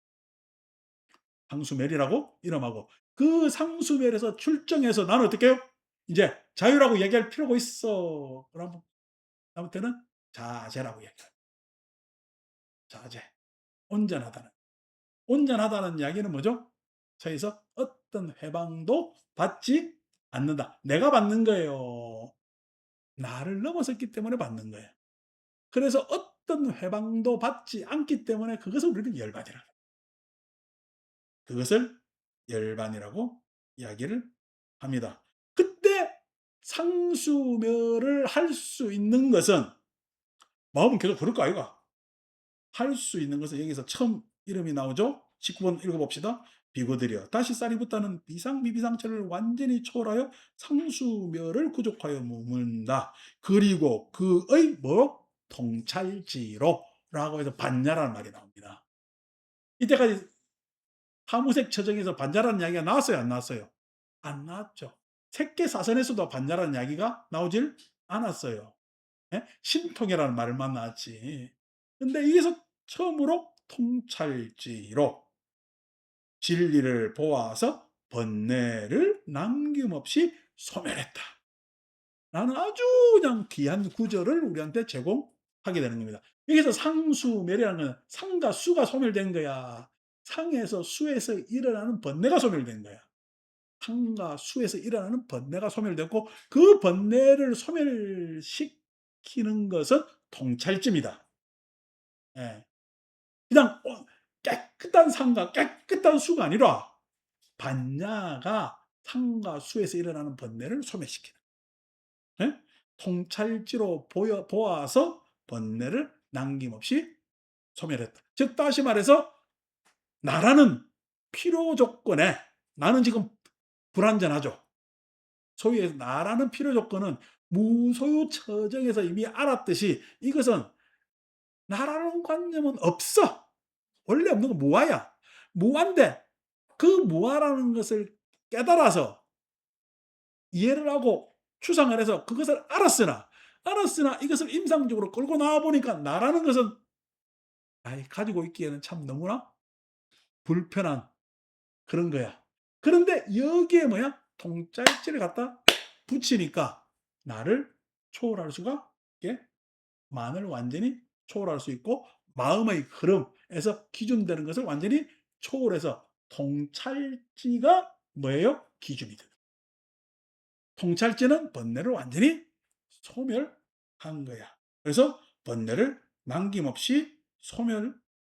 상수멸이라고 이름하고 그 상수멸에서 출정해서 나는 어떻게 해요? 이제 자유라고 얘기할 필요가 있어. 그러면 다음부터는 자제라고 얘기해요. 자제. 온전하다는. 온전하다는 이야기는 뭐죠? 저에서 어떤 해방도 받지 않는다. 내가 받는 거예요. 나를 넘어섰기 때문에 받는 거예요. 그래서 어떤 해방도 받지 않기 때문에 그것을 우리는 열반이라고 해요. 그것을 열반이라고 이야기를 합니다. 그때 상수멸을 할 수 있는 것은 마음은 계속 그럴 거 아이가? 할 수 있는 것은 여기서 처음 이름이 나오죠. 19번 읽어봅시다. 비고들이여 다시 쌀이 붙다는 비상비비상처를 완전히 초월하여 상수멸을 구족하여 머문다. 그리고 그의 뭐 통찰지로 라고 해서 반야라는 말이 나옵니다. 이때까지 하무색 처정에서 반야라는 이야기가 나왔어요, 안 나왔어요? 안 나왔죠. 색계사선에서도 반야라는 이야기가 나오질 않았어요. 예? 신통이라는 말만 나왔지. 근데 여기서 처음으로 통찰지로 진리를 보아서 번뇌를 남김없이 소멸했다. 라는 아주 그냥 귀한 구절을 우리한테 제공하게 되는 겁니다. 여기서 상수멸이라는 건 상과 수가 소멸된 거야. 상에서 수에서 일어나는 번뇌가 소멸된 거야. 상과 수에서 일어나는 번뇌가 소멸됐고 그 번뇌를 소멸시키는 것은 통찰지입니다. 예. 그냥 깨끗한 상과 깨끗한 수가 아니라 반야가 상과 수에서 일어나는 번뇌를 소멸시키는 예? 통찰지로 보아서 번뇌를 남김없이 소멸했다. 즉 다시 말해서 나라는 필요 조건에 나는 지금 불완전하죠. 소위 해서 나라는 필요 조건은 무소유 처정에서 이미 알았듯이 이것은 나라는 관념은 없어. 원래 없는 건 무아야. 무아인데 그 무아라는 것을 깨달아서 이해를 하고 추상을 해서 그것을 알았으나 이것을 임상적으로 끌고 나와 보니까 나라는 것은 아이 가지고 있기에는 참 너무나 불편한 그런 거야. 그런데 여기에 뭐야? 통짤지를 갖다 붙이니까 나를 초월할 수가 있게 만을 완전히 초월할 수 있고 마음의 흐름에서 기준되는 것을 완전히 초월해서 통찰지가 뭐예요? 기준이 됩니다. 통찰지는 번뇌를 완전히 소멸한 거야. 그래서 번뇌를 남김없이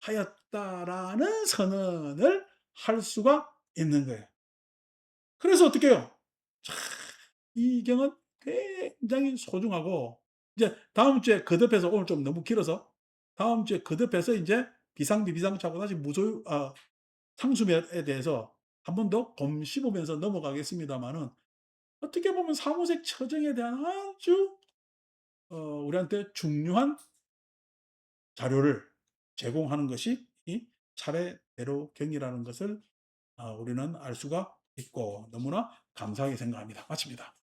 소멸하였다라는 선언을 할 수가 있는 거예요. 그래서 어떻게 해요? 참 이 경은 굉장히 소중하고 이제 다음 주에 거듭해서 오늘 좀 너무 길어서 다음 주에 거듭해서 인제 비상비, 비상차고 다시 무소유 상수멸에 대해서 한 번 더 곰씹으면서 넘어가겠습니다마는 어떻게 보면 사후색 처정에 대한 아주 우리한테 중요한 자료를 제공하는 것이 이 차례대로 경이라는 것을 우리는 알 수가 있고 너무나 감사하게 생각합니다. 마칩니다.